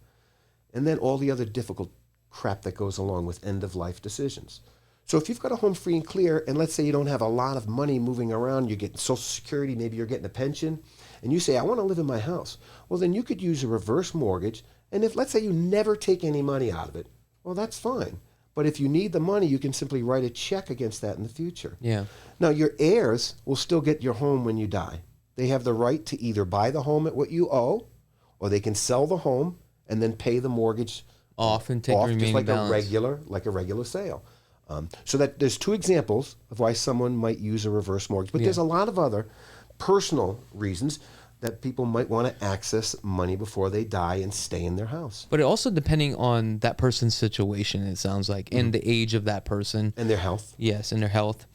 and then all the other difficult crap that goes along with end-of-life decisions. So if you've got a home free and clear, and let's say you don't have a lot of money moving around, you're getting Social Security, maybe you're getting a pension, and you say, I want to live in my house. Well, then you could use a reverse mortgage, and if, let's say, you never take any money out of it, well, that's fine. But if you need the money, you can simply write a check against that in the future. Yeah. Now, your heirs will still get your home when you die. They have the right to either buy the home at what you owe, or they can sell the home and then pay the mortgage Off and take the remaining just like balance. a regular sale. So that there's two examples of why someone might use a reverse mortgage. But there's a lot of other personal reasons that people might want to access money before they die and stay in their house. But it also depending on that person's situation, it sounds like, and the age of that person. And their health. Yes, and their health.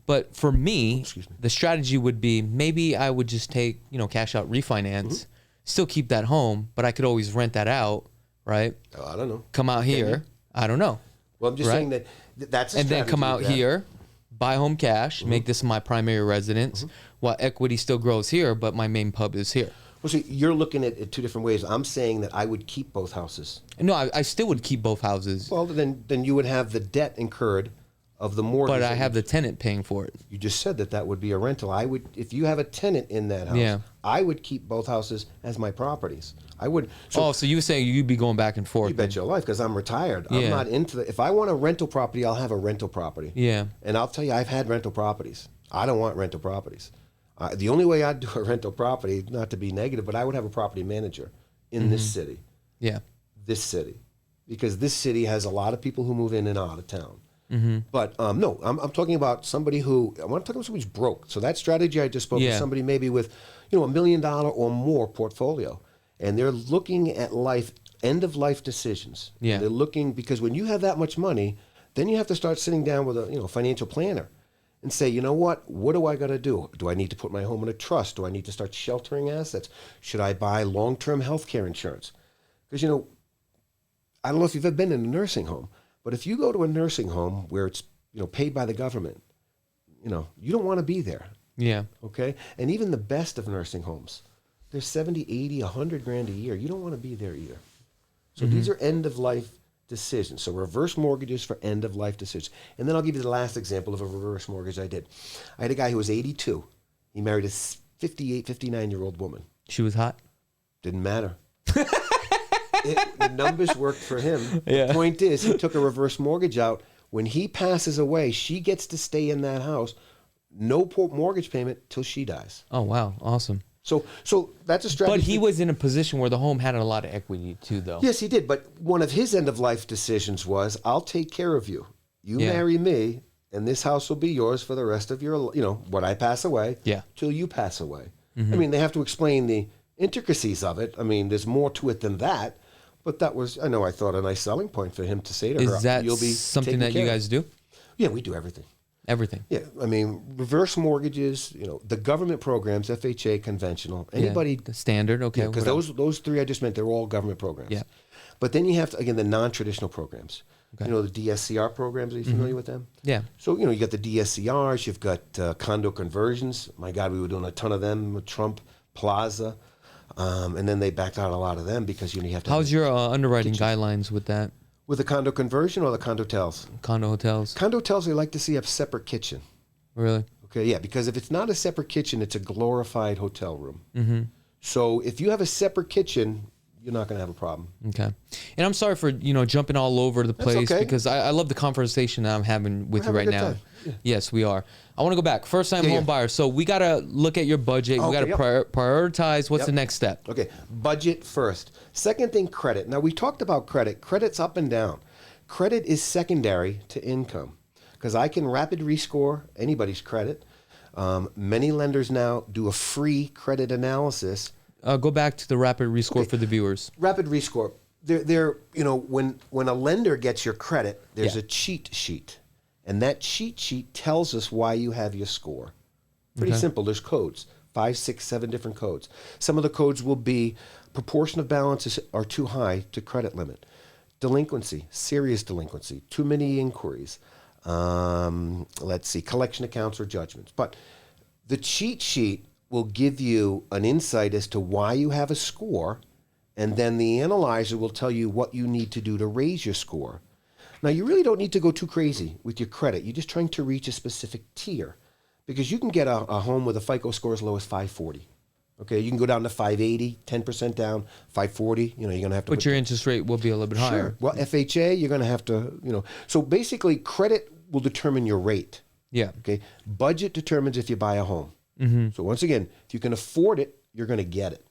But for me, the strategy would be maybe I would just take, cash out refinance, still keep that home, but I could always rent that out, right? Oh, I don't know. Come out here. I don't know. Well, I'm just saying that's a and then come out strategy. here, buy home cash, make this my primary residence, while equity still grows here, but my main pub is here. Well, see, you're looking at it two different ways. I'm saying that I would keep both houses. No, I still would keep both houses. Well, then you would have the debt incurred of the mortgage. But I have the tenant paying for it. You just said that would be a rental. I would, if you have a tenant in that house, I would keep both houses as my properties. I would. So you were saying you'd be going back and forth. You bet your life, because I'm retired. I'm not into if I want a rental property, I'll have a rental property. Yeah. And I'll tell you, I've had rental properties. I don't want rental properties. The only way I'd do a rental property, not to be negative, but I would have a property manager in this city. Yeah. This city. Because this city has a lot of people who move in and out of town. But no, I'm talking about somebody who, I want to talk about somebody who's broke. So that strategy I just spoke to somebody maybe with, $1 million or more portfolio. And they're looking at life, end of life decisions. Yeah. They're looking, because when you have that much money, then you have to start sitting down with a financial planner and say, you know what do I got to do? Do I need to put my home in a trust? Do I need to start sheltering assets? Should I buy long-term health care insurance? Because, I don't know if you've ever been in a nursing home, but if you go to a nursing home where it's, paid by the government, you don't want to be there. Yeah. Okay? And even the best of nursing homes, they're 70, 80, 100 grand a year. You don't want to be there either. So these are end-of-life decisions. So reverse mortgages for end-of-life decisions. And then I'll give you the last example of a reverse mortgage I did. I had a guy who was 82. He married a 58, 59-year-old woman. She was hot? Didn't matter. The numbers worked for him. Yeah. The point is, he took a reverse mortgage out. When he passes away, she gets to stay in that house. No mortgage payment till she dies. Oh, wow. Awesome. So that's a strategy. But he was in a position where the home had a lot of equity too, though. Yes, he did. But one of his end-of-life decisions was, I'll take care of you. You marry me, and this house will be yours for the rest of your, when I pass away, till you pass away. I mean, they have to explain the intricacies of it. I mean, there's more to it than that. But that was, I thought a nice selling point for him to say to her, Is that you'll be something that you guys do? Yeah, we do everything. Everything. Yeah, I mean, reverse mortgages, the government programs, FHA, conventional, anybody. The standard, okay. Because those three I just meant, they're all government programs. Yeah. But then you have to, again, the non-traditional programs. Okay. The DSCR programs, are you familiar with them? Yeah. So, you got the DSCRs, you've got condo conversions. My God, we were doing a ton of them with Trump, Plaza. And then they backed out a lot of them because you have to. How's your underwriting guidelines with that? With the condo conversion or the condo hotels? Condo hotels. Condo hotels, they like to see a separate kitchen. Really? Okay, yeah, because if it's not a separate kitchen, it's a glorified hotel room. So if you have a separate kitchen, you're not going to have a problem. Okay. And I'm sorry for, jumping all over the place okay. because I love the conversation that I'm having with you right now. Yeah. Yes, we are. I want to go back. First time home buyer. So we got to look at your budget. We got to prioritize. What's the next step? Okay. Budget first. Second thing, credit. Now, we talked about credit. Credit's up and down. Credit is secondary to income because I can rapid rescore anybody's credit. Many lenders now do a free credit analysis. Go back to the rapid rescore for the viewers. Rapid rescore. When a lender gets your credit, there's a cheat sheet. And that cheat sheet tells us why you have your score. Pretty simple. There's codes, 5, 6, 7 different codes. Some of the codes will be proportion of balances are too high to credit limit. Delinquency, serious delinquency, too many inquiries. Collection accounts or judgments. But the cheat sheet will give you an insight as to why you have a score, and then the analyzer will tell you what you need to do to raise your score. Now, you really don't need to go too crazy with your credit. You're just trying to reach a specific tier because you can get a home with a FICO score as low as 540. Okay, you can go down to 580, 10% down, 540. You're going to have to. But your interest rate will be a little bit higher. Sure. Well, FHA, you're going to have to, So basically, credit will determine your rate. Yeah. Okay. Budget determines if you buy a home. So once again, if you can afford it, you're going to get it.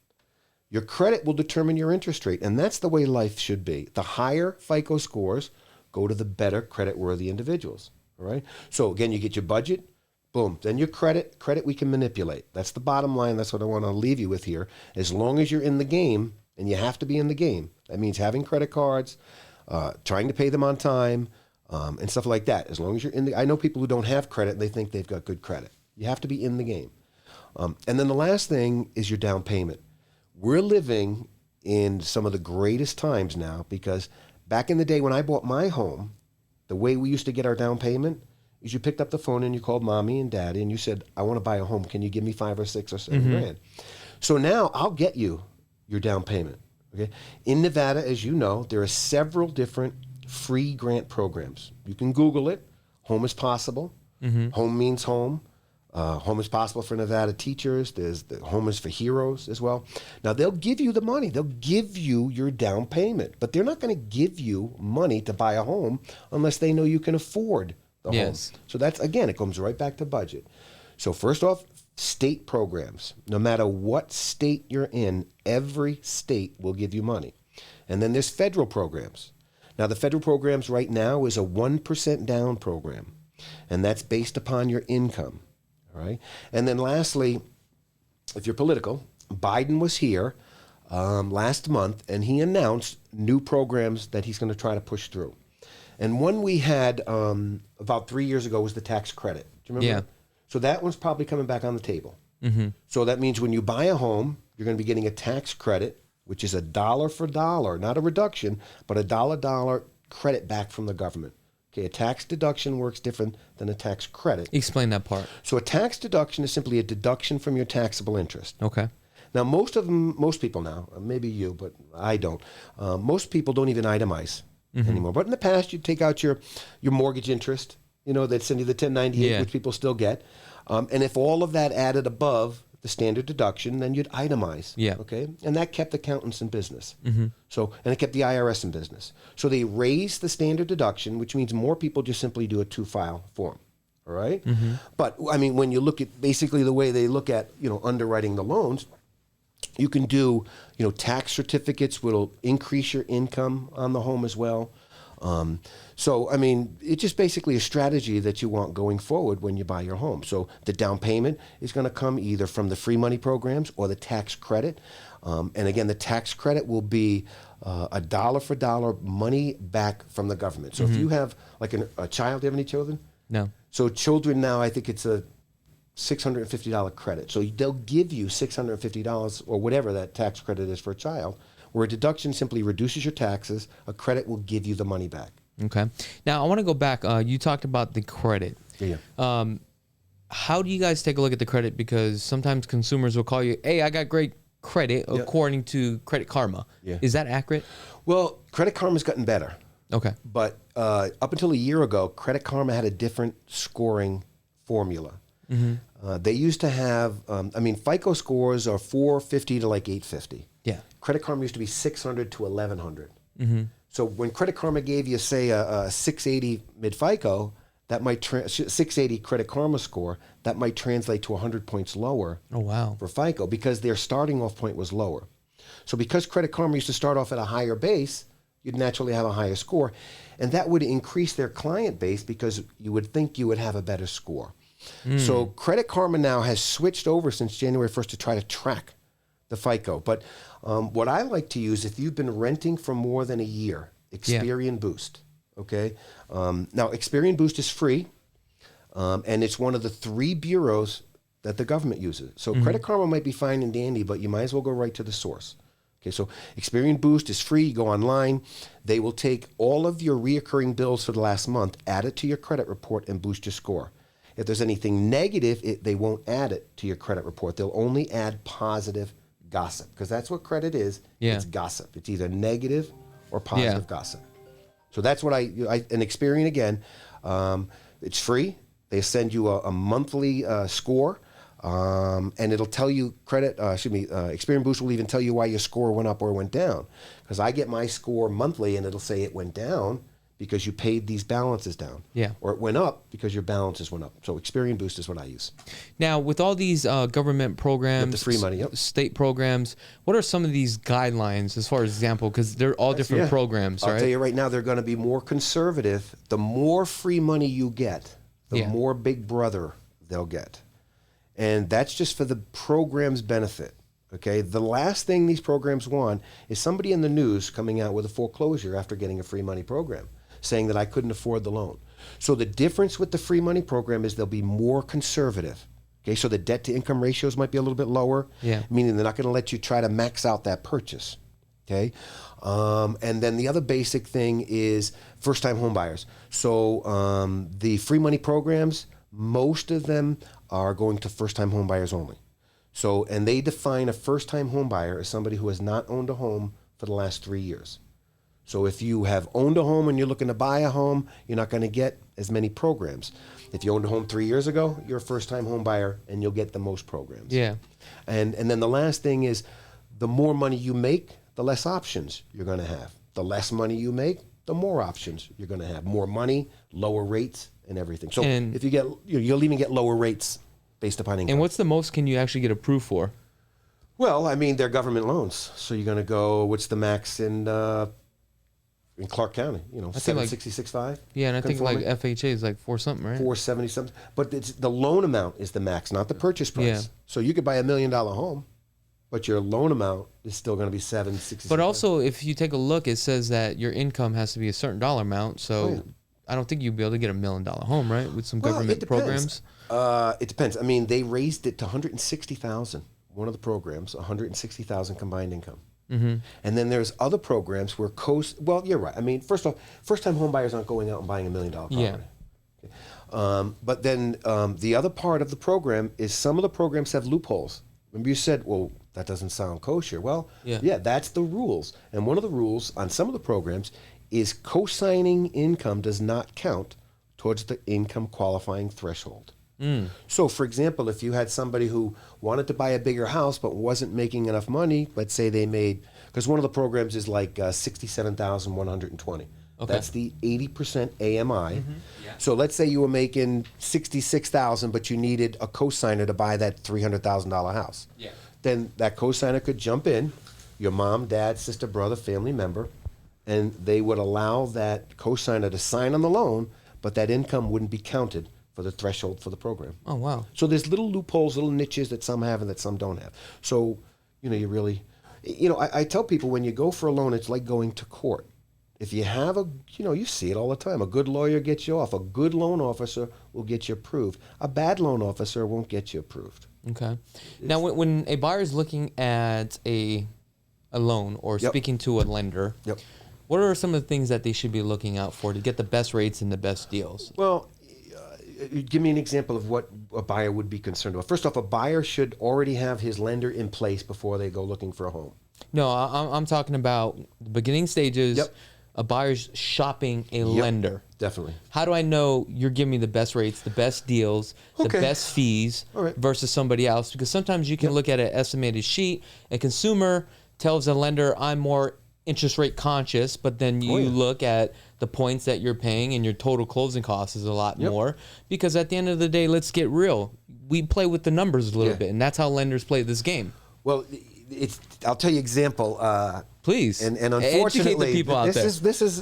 Your credit will determine your interest rate, and that's the way life should be. The higher FICO scores go to the better credit-worthy individuals. All right. So again, you get your budget. Boom. Then your credit we can manipulate. That's the bottom line. That's what I want to leave you with here. As long as you're in the game, and you have to be in the game, that means having credit cards, trying to pay them on time, and stuff like that. As long as you're in the, I know people who don't have credit and they think they've got good credit. You have to be in the game. And then the last thing is your down payment. We're living in some of the greatest times now, because back in the day when I bought my home, the way we used to get our down payment is you picked up the phone and you called mommy and daddy and you said, I want to buy a home. Can you give me $5 or $6 or $7 grand? So now I'll get you your down payment. Okay. In Nevada, as you know, there are several different free grant programs. You can Google it. Home is Possible. Home means home. Home is Possible for Nevada teachers. There's the Home is for Heroes as well. Now, they'll give you the money. They'll give you your down payment, but they're not going to give you money to buy a home unless they know you can afford the home. So that's, again, it comes right back to budget. So first off, state programs. No matter what state you're in, every state will give you money. And then there's federal programs. Now, the federal programs right now is a 1% down program, and that's based upon your income. All right. And then lastly, if you're political, Biden was here last month, and he announced new programs that he's going to try to push through. And one we had about 3 years ago was the tax credit. Do you remember? Yeah. So that one's probably coming back on the table. So that means when you buy a home, you're going to be getting a tax credit, which is $1 for $1, not a reduction, but $1 credit back from the government. Okay, a tax deduction works different than a tax credit. Explain that part. So a tax deduction is simply a deduction from your taxable interest. Okay. Now, most people now, maybe you, but I don't. Most people don't even itemize anymore. But in the past, you'd take out your mortgage interest. You know, they'd send you the 1098, which people still get. And if all of that added above the standard deduction, then you'd itemize. Okay. And that kept accountants in business. So, and it kept the IRS in business. So they raised the standard deduction, which means more people just simply do a 2-file form. All right. But I mean, when you look at basically the way they look at, underwriting the loans, you can do, tax certificates will increase your income on the home as well. So, I mean, it's just basically a strategy that you want going forward when you buy your home. So the down payment is going to come either from the free money programs or the tax credit. And again, the tax credit will be $1 for $1 money back from the government. So if you have like a child, do you have any children? No. So children now, I think it's a $650 credit. So they'll give you $650 or whatever that tax credit is for a child, where a deduction simply reduces your taxes. A credit will give you the money back. Okay. Now, I want to go back. You talked about the credit. Yeah. How do you guys take a look at the credit? Because sometimes consumers will call you, hey, I got great credit according to Credit Karma. Yeah. Is that accurate? Well, Credit Karma's gotten better. Okay. But up until a year ago, Credit Karma had a different scoring formula. They used to have, FICO scores are 450 to like 850. Yeah. Credit Karma used to be 600 to 1100. So when Credit Karma gave you, say, a 680 mid-FICO, that might 680 Credit Karma score, that might translate to 100 points lower. Oh, wow. For FICO, because their starting off point was lower. So because Credit Karma used to start off at a higher base, you'd naturally have a higher score, and that would increase their client base because you would think you would have a better score. So Credit Karma now has switched over since January 1st to try to track the FICO. But what I like to use, if you've been renting for more than a year, Experian Boost. Okay. Now, Experian Boost is free, and it's one of the 3 bureaus that the government uses. So Credit Karma might be fine and dandy, but you might as well go right to the source. Okay, so Experian Boost is free. You go online. They will take all of your reoccurring bills for the last month, add it to your credit report, and boost your score. If there's anything negative, they won't add it to your credit report. They'll only add positive gossip, because that's what credit is. It's gossip. It's either negative or positive gossip. So that's what an Experian, again, it's free. They send you a monthly score, and it'll tell you Experian Boost will even tell you why your score went up or went down. Because I get my score monthly, and it'll say it went down because you paid these balances down. Yeah. Or it went up because your balances went up. So Experian Boost is what I use. Now, with all these government programs, the free money, state programs, what are some of these guidelines as far as example? Because they're all different programs, right? I'll tell you right now, they're going to be more conservative. The more free money you get, the more Big Brother they'll get. And that's just for the program's benefit. Okay, the last thing these programs want is somebody in the news coming out with a foreclosure after getting a free money program. saying that I couldn't afford the loan. So the difference with the free money program is they'll be more conservative. Okay, so the debt to income ratios might be a little bit lower, meaning they're not going to let you try to max out that purchase. Okay, and then the other basic thing is first-time home buyers. So the free money programs, most of them are going to first-time home buyers only. So, and they define a first-time home buyer as somebody who has not owned a home for the last 3 years. So if you have owned a home and you're looking to buy a home, you're not going to get as many programs. If you owned a home 3 years ago, you're a first-time home buyer and you'll get the most programs. Yeah. And then the last thing is, the more money you make, the less options you're going to have. The less money you make, the more options you're going to have. More money, lower rates, and everything. So if you get, you'll even get lower rates based upon income. And what's the most can you actually get approved for? Well, I mean, they're government loans. So you're going to go, what's the max in Clark County? You know, 766.5? Yeah, and I think like FHA is like 4 something, right? 470 something. But it's, the loan amount is the max, not the purchase price. Yeah. So you could buy $1 million home, but your loan amount is still going to be 766. But also, if you take a look, it says that your income has to be a certain dollar amount. So I don't think you'd be able to get $1 million home, right? With some government programs. It depends. I mean, they raised it to 160,000. One of the programs, 160,000 combined income. Mm-hmm. And then there's other programs where well, you're right. I mean, first off, first-time home buyers aren't going out and buying $1 million property. Yeah. Okay. But then the other part of the program is some of the programs have loopholes. Remember you said, well, that doesn't sound kosher. Well, yeah, that's the rules. And one of the rules on some of the programs is co-signing income does not count towards the income qualifying threshold. Mm. So, for example, if you had somebody who wanted to buy a bigger house but wasn't making enough money, let's say they made, because one of the programs is like 67,120. Okay. That's the 80% AMI. Mm-hmm. Yeah. So let's say you were making 66,000, but you needed a cosigner to buy that $300,000 house. Yeah. Then that cosigner could jump in, your mom, dad, sister, brother, family member, and they would allow that cosigner to sign on the loan, but that income wouldn't be counted for the threshold for the program. Oh, wow. So there's little loopholes, little niches that some have and that some don't have. So, you know, you really, you know, I tell people when you go for a loan, it's like going to court. If you have a, you know, you see it all the time. A good lawyer gets you off. A good loan officer will get you approved. A bad loan officer won't get you approved. Okay. Now, when a buyer is looking at a loan or speaking to a lender, what are some of the things that they should be looking out for to get the best rates and the best deals? Well, give me an example of what a buyer would be concerned about. First off, a buyer should already have his lender in place before they go looking for a home. No, I'm talking about the beginning stages. A buyer's shopping a lender. Definitely. How do I know you're giving me the best rates, the best deals, the best fees versus somebody else? Because sometimes you can look at an estimated sheet. A consumer tells a lender, I'm more interest rate conscious, but then you look at the points that you're paying and your total closing cost is a lot more. Because at the end of the day, let's get real. We play with the numbers a little bit, and that's how lenders play this game. Well, I'll tell you example. Please. And unfortunately, educate the people out there. This is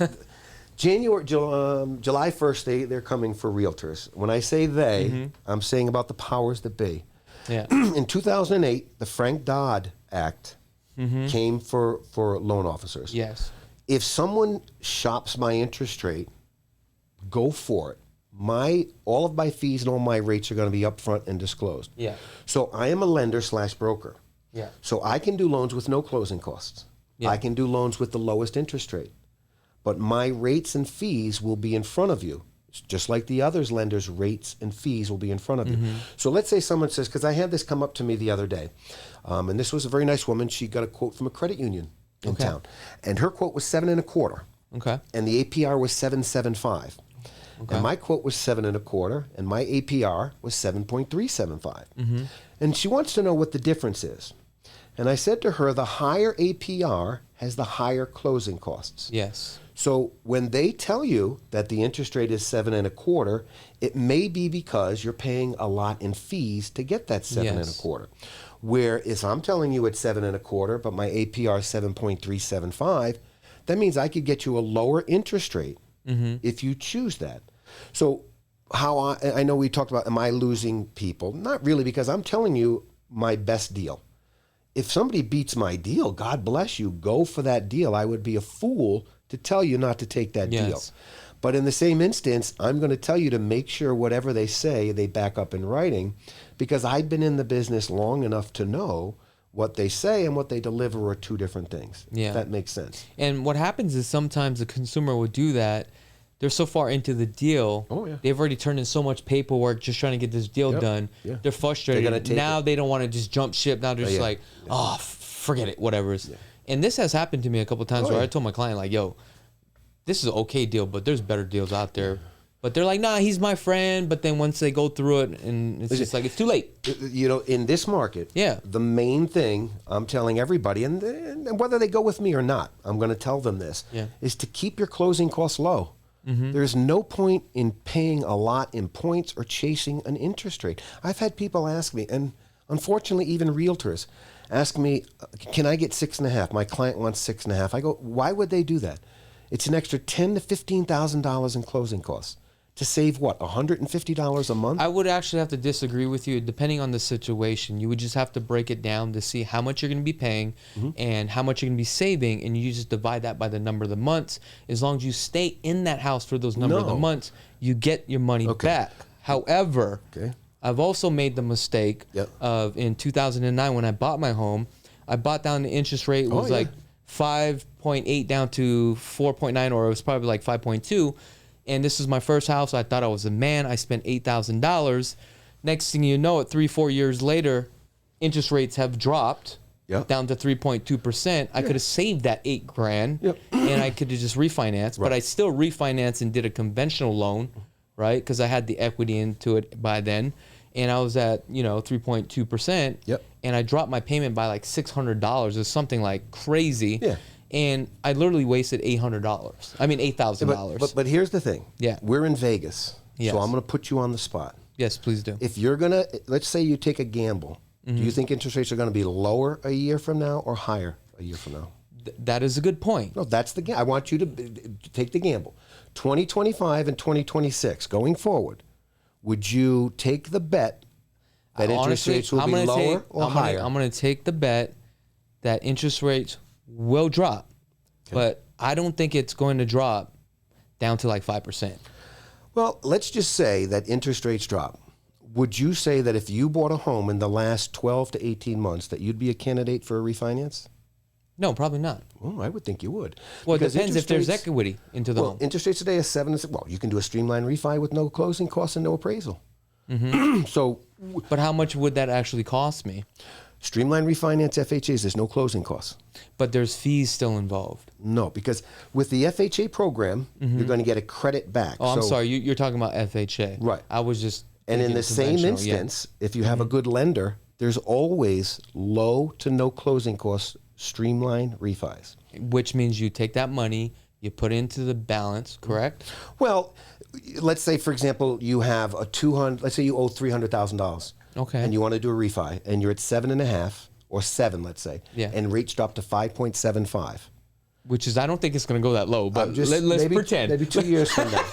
July 1st, they're coming for realtors. When I say they, I'm saying about the powers that be. Yeah. In 2008, the Frank Dodd Act came for loan officers. Yes. If someone shops my interest rate, go for it. All of my fees and all my rates are going to be upfront and disclosed. Yeah. So I am a lender / broker. Yeah. So I can do loans with no closing costs. Yeah. I can do loans with the lowest interest rate. But my rates and fees will be in front of you. Just like the others lenders' rates and fees will be in front of you. So let's say someone says, because I had this come up to me the other day, and this was a very nice woman. She got a quote from a credit union in town. And her quote was 7.25. Okay. And the APR was 7.75. Okay. And my quote was 7.25, and my APR was 7.375. And she wants to know what the difference is. And I said to her, the higher APR has the higher closing costs. Yes. So when they tell you that the interest rate is 7.25, it may be because you're paying a lot in fees to get that 7.25. Whereas I'm telling you it's 7.25, but my APR is 7.375, that means I could get you a lower interest rate if you choose that. So how I know we talked about, am I losing people? Not really, because I'm telling you my best deal. If somebody beats my deal, God bless you, go for that deal. I would be a fool to tell you not to take that deal. But in the same instance, I'm going to tell you to make sure whatever they say, they back up in writing, because I've been in the business long enough to know what they say and what they deliver are two different things. Yeah. If that makes sense. And what happens is sometimes the consumer would do that. They're so far into the deal. Oh, yeah. They've already turned in so much paperwork just trying to get this deal done. Yeah. They're frustrated. They're gonna take now it. they don't want to just jump ship. Now they're just like, oh, forget it, whatever. Yeah. And this has happened to me a couple of times where I told my client, like, yo, this is an okay deal, but there's better deals out there. But they're like, nah, he's my friend. But then once they go through it, and it's just like, it's too late. You know, in this market, Yeah. the main thing I'm telling everybody, and whether they go with me or not, I'm going to tell them this, is to keep your closing costs low. There's no point in paying a lot in points or chasing an interest rate. I've had people ask me, and unfortunately even realtors, ask me, can I get 6.5? My client wants 6.5. I go, why would they do that? It's an extra $10,000 to $15,000 in closing costs. To save what, $150 a month? I would actually have to disagree with you. Depending on the situation, you would just have to break it down to see how much you're going to be paying and how much you're going to be saving, and you just divide that by the number of the months. As long as you stay in that house for those number of the months, you get your money back. However, I've also made the mistake of in 2009 when I bought my home, I bought down the interest rate. It was like 5.8 down to 4.9, or it was probably like 5.2. And this is my first house. I thought I was a man. I spent $8,000. Next thing you know, 3-4 years later, interest rates have dropped down to 3.2%. I could have saved that $8,000 and I could have just refinanced. But I still refinanced and did a conventional loan, right? Because I had the equity into it by then. And I was at, 3.2%. And I dropped my payment by like $600 or something like crazy. And I literally wasted $800. I mean, $8,000. But here's the thing. Yeah. We're in Vegas. Yes. So I'm going to put you on the spot. Yes, please do. If you're going to, let's say you take a gamble. Do you think interest rates are going to be lower a year from now or higher a year from now? That is a good point. No, that's the gamble. I want you to take the gamble. 2025 and 2026, going forward, would you take the bet that interest rates will be lower or higher? I'm going to take the bet that interest rates will drop, but I don't think it's going to drop down to like 5%. Well, let's just say that interest rates drop. Would you say that if you bought a home in the last 12 to 18 months that you'd be a candidate for a refinance? No, probably not. Well, I would think you would. Well, it Because depends if interest there's rates- equity into the home. Interest rates today is 7. Well, you can do a streamlined refi with no closing costs and no appraisal. So, But how much would that actually cost me? streamlined refinance FHAs, there's no closing costs. But there's fees still involved. No, because with the FHA program, you're going to get a credit back. Oh, I'm So- sorry. You're talking about FHA. Right. I was just. And in thinking the same conventional, yeah. instance, if you have a good lender, there's always low to no closing costs streamlined refis. Which means you take that money, you put it into the balance, correct? Well, let's say, for example, you have a 200. Let's say you owe $300,000. Okay. And you want to do a refi, and you're at 7.5 or 7, let's say. Yeah. And rates drop to 5.75. Which is, I don't think it's going to go that low, but let's maybe, pretend. Maybe 2 years from now.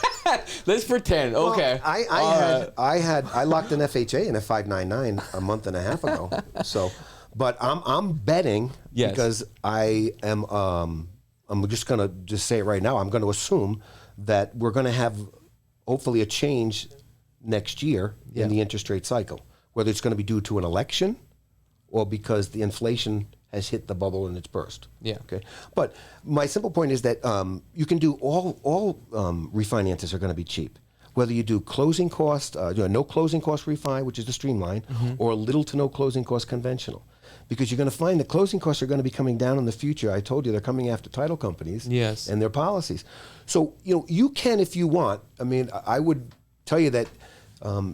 Let's pretend. Well, Okay. I locked an FHA in a 599 a month and a half ago. So, but I'm betting because I am. I'm just gonna say it right now. I'm going to assume that we're going to have hopefully a change next year in the interest rate cycle, whether it's going to be due to an election or because the inflation has hit the bubble and it's burst. Yeah. Okay. But my simple point is that you can do all refinances are going to be cheap. Whether you do closing cost, no closing cost refi, which is the streamline, or little to no closing cost conventional. Because you're going to find the closing costs are going to be coming down in the future. I told you they're coming after title companies and their policies. So, you can if you want. I mean, I would tell you that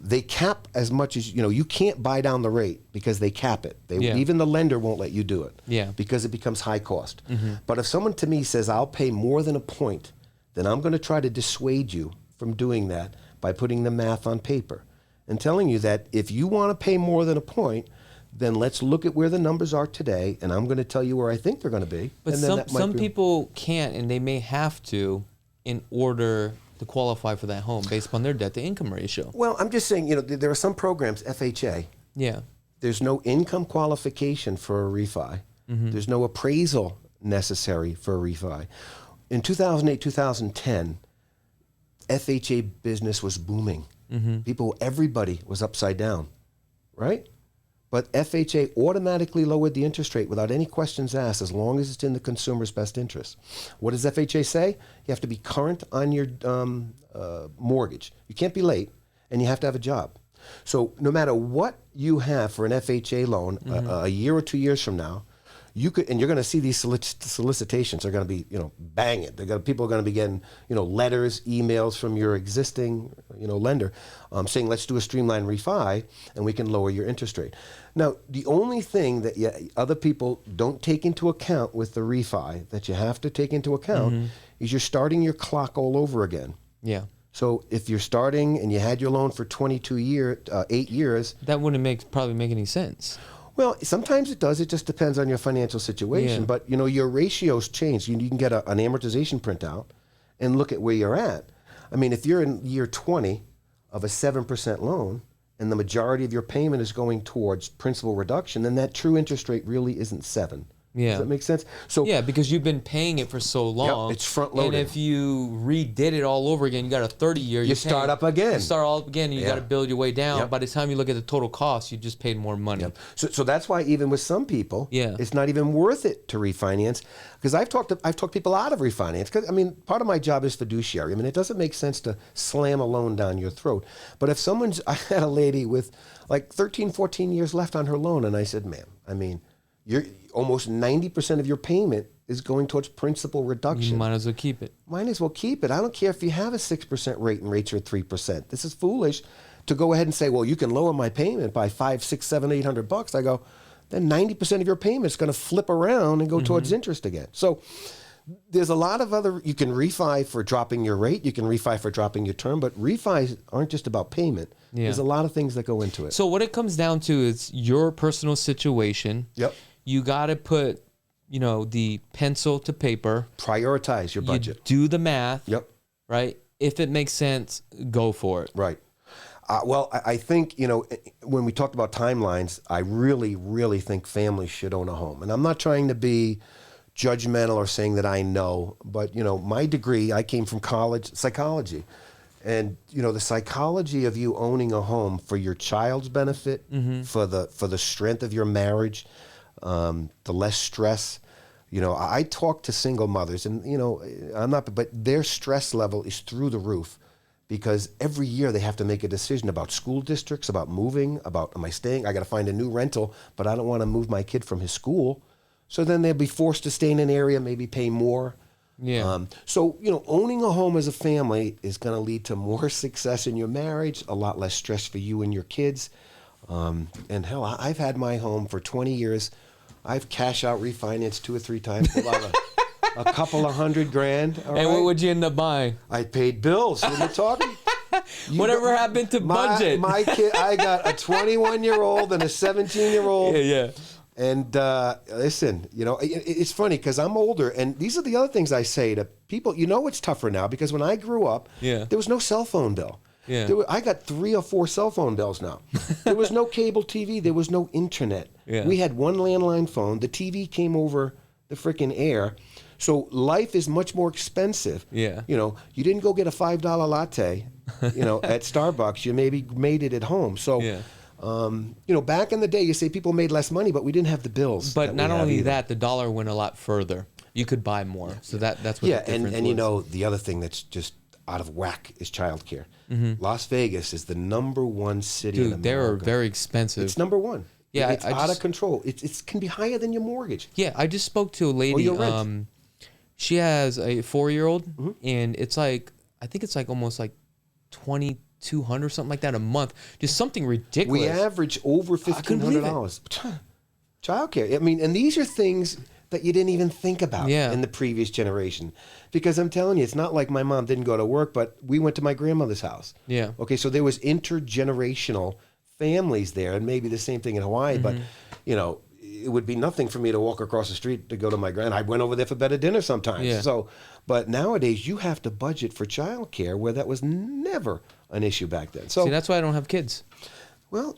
they cap as much as, you can't buy down the rate because they cap it. Even the lender won't let you do it because it becomes high cost. But if someone to me says, I'll pay more than a point, then I'm going to try to dissuade you from doing that by putting the math on paper and telling you that if you want to pay more than a point, then let's look at where the numbers are today, and I'm going to tell you where I think they're going to be. But and then some people can't, and they may have to, in order to qualify for that home based upon their debt-to-income ratio. Well, I'm just saying, there are some programs, FHA. Yeah. There's no income qualification for a refi. There's no appraisal necessary for a refi. In 2008, 2010, FHA business was booming. Everybody was upside down, right? But FHA automatically lowered the interest rate without any questions asked, as long as it's in the consumer's best interest. What does FHA say? You have to be current on your mortgage. You can't be late, and you have to have a job. So no matter what you have for an FHA loan, a year or 2 years from now, you could, and you're going to see these solicitations are going to be, banging. People are going to be getting, letters, emails from your existing, lender, saying, let's do a streamlined refi, and we can lower your interest rate. Now, the only thing that other people don't take into account with the refi that you have to take into account is you're starting your clock all over again. Yeah. So if you're starting and you had your loan for 8 years, that wouldn't probably make any sense. Well, sometimes it does. It just depends on your financial situation. Yeah. But, your ratios change. You can get an amortization printout and look at where you're at. I mean, if you're in year 20 of a 7% loan and the majority of your payment is going towards principal reduction, then that true interest rate really isn't 7. Yeah. Does that make sense? So yeah, because you've been paying it for so long. Yep, it's front-loaded. And if you redid it all over again, you got a 30-year. You start up again. You start all up again, and you got to build your way down. Yep. By the time you look at the total cost, you just paid more money. Yep. So that's why even with some people, Yeah. it's not even worth it to refinance. Because I've talked people out of refinance. Because part of my job is fiduciary. It doesn't make sense to slam a loan down your throat. But if I had a lady with like 13, 14 years left on her loan, and I said, ma'am, you're almost 90% of your payment is going towards principal reduction. You might as well keep it. Might as well keep it. I don't care if you have a 6% rate and rates are 3%. This is foolish to go ahead and say, well, you can lower my payment by $500, $600, $700, $800. I go, then 90% of your payment is going to flip around and go towards interest again. So there's a lot of you can refi for dropping your rate, you can refi for dropping your term, but refis aren't just about payment. Yeah. There's a lot of things that go into it. So what it comes down to is your personal situation. Yep. You got to put, the pencil to paper. Prioritize your budget. You do the math. Yep. Right? If it makes sense, go for it. Right. Well, I think, when we talked about timelines, I really, really think families should own a home. And I'm not trying to be judgmental or saying that I know, but, my degree, I came from college, psychology. And, the psychology of you owning a home for your child's benefit, for the strength of your marriage, the less stress. I talk to single mothers and, but their stress level is through the roof because every year they have to make a decision about school districts, about moving, about am I staying? I got to find a new rental, but I don't want to move my kid from his school. So then they'll be forced to stay in an area, maybe pay more. Yeah. So, owning a home as a family is going to lead to more success in your marriage, a lot less stress for you and your kids. And hell, I've had my home for 20 years. I've cash out refinanced 2 or 3 times. A couple of $100,000. And what would you end up buying? I paid bills. What are you talking? Whatever happened to budget? My kid, I got a 21-year-old and a 17-year-old. Yeah. And listen, it's funny because I'm older, and these are the other things I say to people. It's tougher now because when I grew up, there was no cell phone bill. Yeah. I got 3 or 4 cell phone bills now. There was no cable TV. There was no internet. Yeah. We had one landline phone. The TV came over the freaking air. So life is much more expensive. Yeah. You didn't go get a $5 latte, at Starbucks. You maybe made it at home. So, back in the day, you say people made less money, but we didn't have the bills. But not only that, the dollar went a lot further. You could buy more. So that's what the difference was. The other thing that's just out of whack is childcare. Las Vegas is the number 1 city in America. They're very expensive. It's number 1. Yeah, it's out of control. It can be higher than your mortgage. Yeah, I just spoke to a lady. Your rent. She has a 4-year-old, and it's like almost like $2,200 something like that a month. Just something ridiculous. We average over $1,500. Childcare. And these are things that you didn't even think about in the previous generation. Because I'm telling you, it's not like my mom didn't go to work, but we went to my grandmother's house. Yeah. Okay, so there was intergenerational families there, and maybe the same thing in Hawaii, but, it would be nothing for me to walk across the street to go to my I went over there for better dinner sometimes. Yeah. So, but nowadays you have to budget for childcare where that was never an issue back then. So see, that's why I don't have kids. Well,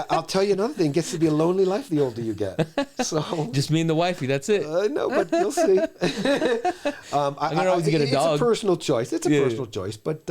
I'll tell you another thing. It gets to be a lonely life the older you get. So Just me and the wifey. That's it. no, but you'll see. I'm gonna always get a dog. It's a personal choice. It's a personal choice. But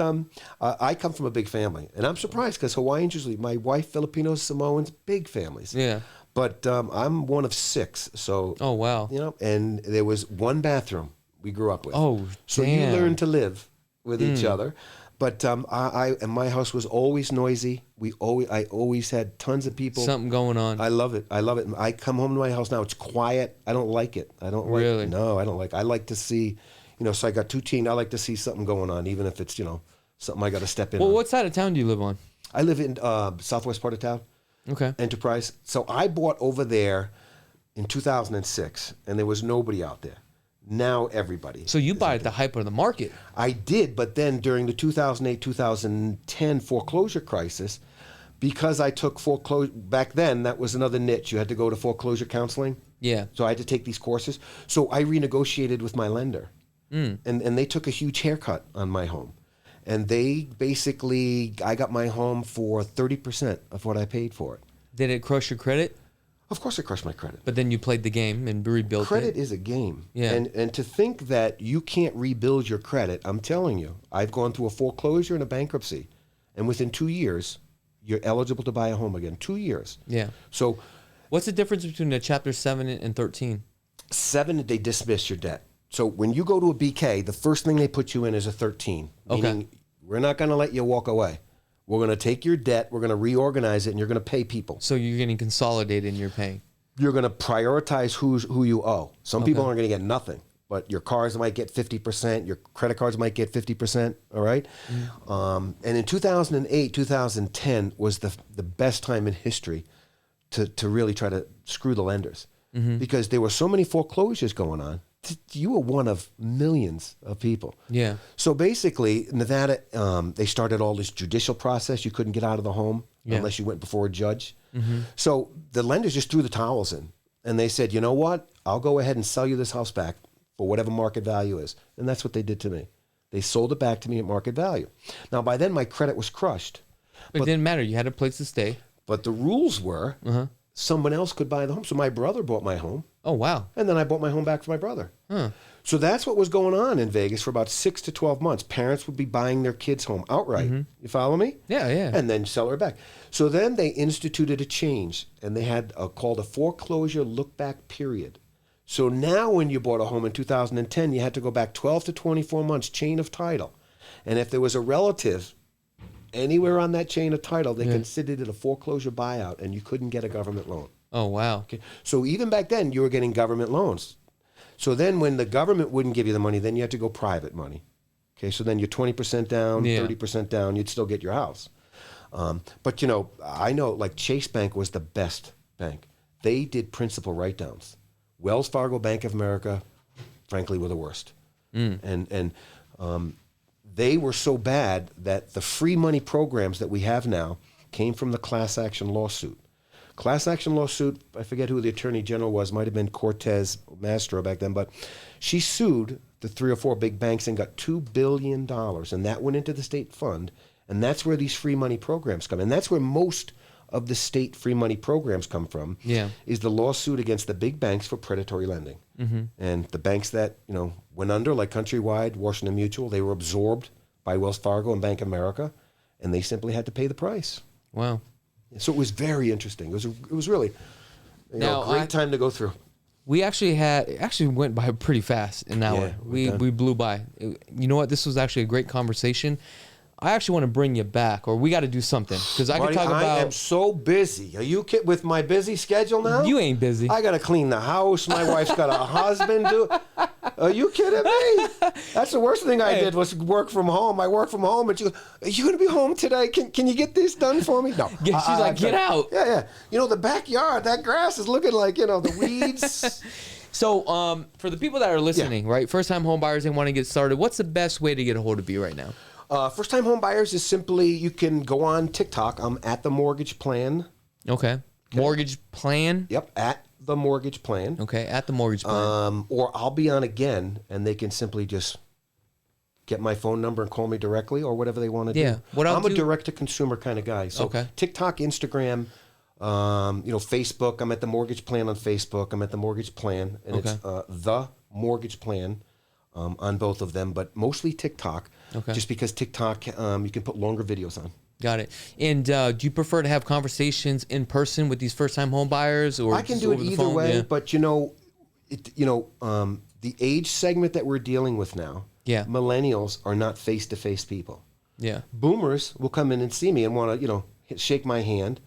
I come from a big family, and I'm surprised because Hawaiians usually, my wife, Filipinos, Samoans, big families. Yeah. But I'm one of 6. So. Oh wow. And there was one bathroom we grew up with. Oh, so damn. you learn to live with each other. But and my house was always noisy. I always had tons of people. Something going on. I love it. I come home to my house now. It's quiet. I don't like it. I don't like. Really? No, I don't like. I like to see, So I got 2 teens. I like to see something going on, even if it's something I got to step in. Well, on. what side of town do you live on? I live in southwest part of town. Okay. Enterprise. So I bought over there in 2006, and there was nobody out there. Now everybody. So you buy at the hype of the market. I did, but then during the 2008-2010 foreclosure crisis, because I took foreclosure back then, that was another niche. You had to go to foreclosure counseling. Yeah. So I had to take these courses. So I renegotiated with my lender, and they took a huge haircut on my home, and they basically I got my home for 30% of what I paid for it. Did it crush your credit? Of course, it crushed my credit. But then you played the game and rebuilt Credit it. is a game. Yeah. And to think that you can't rebuild your credit, I'm telling you, I've gone through a foreclosure and a bankruptcy, and within 2 years, you're eligible to buy a home again. 2 years. Yeah. So What's the difference between a Chapter 7 and 13? 7, they dismiss your debt. So when you go to a BK, the first thing they put you in is a 13. Meaning, we're not going to let you walk away. We're going to take your debt, we're going to reorganize it, and you're going to pay people. So you're getting consolidated and you're paying. You're going to prioritize who you owe. Some people aren't going to get nothing, but your cars might get 50%, your credit cards might get 50%, all right? And in 2008, 2010 was the best time in history to really try to screw the lenders because there were so many foreclosures going on. You were one of millions of people. Yeah. So basically, Nevada, they started all this judicial process. You couldn't get out of the home unless you went before a judge. So the lenders just threw the towels in. And they said, you know what? I'll go ahead and sell you this house back for whatever market value is. And that's what they did to me. They sold it back to me at market value. Now, by then, my credit was crushed. But it didn't matter. You had a place to stay. But the rules were someone else could buy the home. So my brother bought my home. Oh, wow. And then I bought my home back for my brother. Huh. So that's what was going on in Vegas for about 6 to 12 months. Parents would be buying their kids' home outright. You follow me? Yeah, yeah. And then sell her back. So then they instituted a change, and they had called a foreclosure look-back period. So now when you bought a home in 2010, you had to go back 12 to 24 months, chain of title. And if there was a relative anywhere on that chain of title, they considered it a foreclosure buyout, and you couldn't get a government loan. Oh, wow. Okay. So even back then, you were getting government loans. So then when the government wouldn't give you the money, then you had to go private money. Okay, so then you're 20% down, 30% down, you'd still get your house. But, I know like Chase Bank was the best bank. They did principal write-downs. Wells Fargo, Bank of America, frankly, were the worst. And they were so bad that the free money programs that we have now came from the class action lawsuit. Class action lawsuit, I forget who the attorney general was, might have been Cortez Mastro back then, but she sued the 3 or 4 big banks and got $2 billion, and that went into the state fund, and that's where these free money programs come. And that's where most of the state free money programs come from, is the lawsuit against the big banks for predatory lending. And the banks that went under, like Countrywide, Washington Mutual, they were absorbed by Wells Fargo and Bank of America, and they simply had to pay the price. Wow. So it was very interesting. It was really a great time to go through. We actually went by pretty fast in that one. We blew by. You know what? This was actually a great conversation. I actually want to bring you back, or we got to do something because I can talk about. I am so busy. Are you kidding with my busy schedule now? You ain't busy. I got to clean the house. My wife's got a husband. Are you kidding me? That's the worst thing I did was work from home. I work from home, and she goes, "Are you going to be home today? Can you get this done for me?" No. She's like, "Get out." Yeah. The backyard, that grass is looking like the weeds. So, for the people that are listening, right, first-time home buyers, they want to get started. What's the best way to get a hold of you right now? First-time home buyers is simply, you can go on TikTok. I'm at The Mortgage Plan. Okay. Mortgage Plan? Yep, at The Mortgage Plan. Okay, at The Mortgage Plan. Or I'll be on again, and they can simply just get my phone number and call me directly or whatever they want to Yeah. do. What I'll I'm a do- direct-to-consumer kind of guy. So Okay. TikTok, Instagram, Facebook. I'm at The Mortgage Plan on Facebook. I'm at The Mortgage Plan, and it's The Mortgage Plan on both of them, but mostly TikTok, just because TikTok, you can put longer videos on. Got it. And do you prefer to have conversations in person with these first-time home buyers, or I can just do it over the either phone? way, Yeah. but the age segment that we're dealing with now, millennials are not face-to-face people. Yeah. Boomers will come in and see me and want to, shake my hand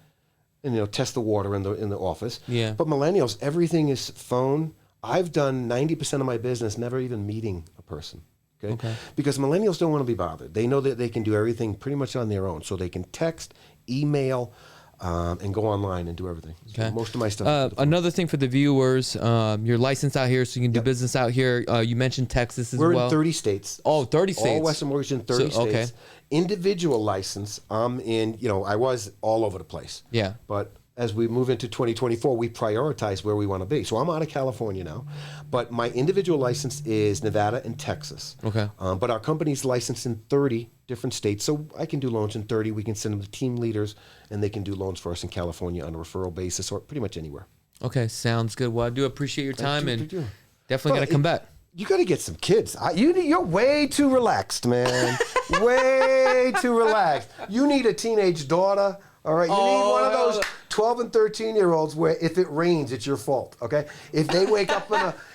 and test the water in the office. Yeah. But millennials, everything is phone. I've done 90% of my business never even meeting a person. Okay. Because millennials don't want to be bothered. They know that they can do everything pretty much on their own. So they can text, email, and go online and do everything. So most of my stuff. Another thing for the viewers, you're licensed out here, so you can do business out here. You mentioned Texas as well. We're in 30 states. Oh, 30 states. All Western Mortgage in 30 states. Okay. Individual license, I'm in, I was all over the place. Yeah. But as we move into 2024, we prioritize where we want to be. So I'm out of California now, but my individual license is Nevada and Texas. Okay. But our company's licensed in 30 different states, so I can do loans in 30. We can send them to team leaders, and they can do loans for us in California on a referral basis or pretty much anywhere. Okay, sounds good. Well, I do appreciate your time, and do. definitely got to come back. You got to get some kids. You're way too relaxed, man. Way too relaxed. You need a teenage daughter. All right, you need one of those 12 and 13-year-olds where if it rains, it's your fault. Okay, if they wake up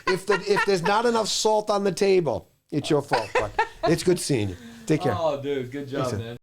if there's not enough salt on the table, it's your fault. But it's good seeing you. Take care. Oh, dude, good job, man.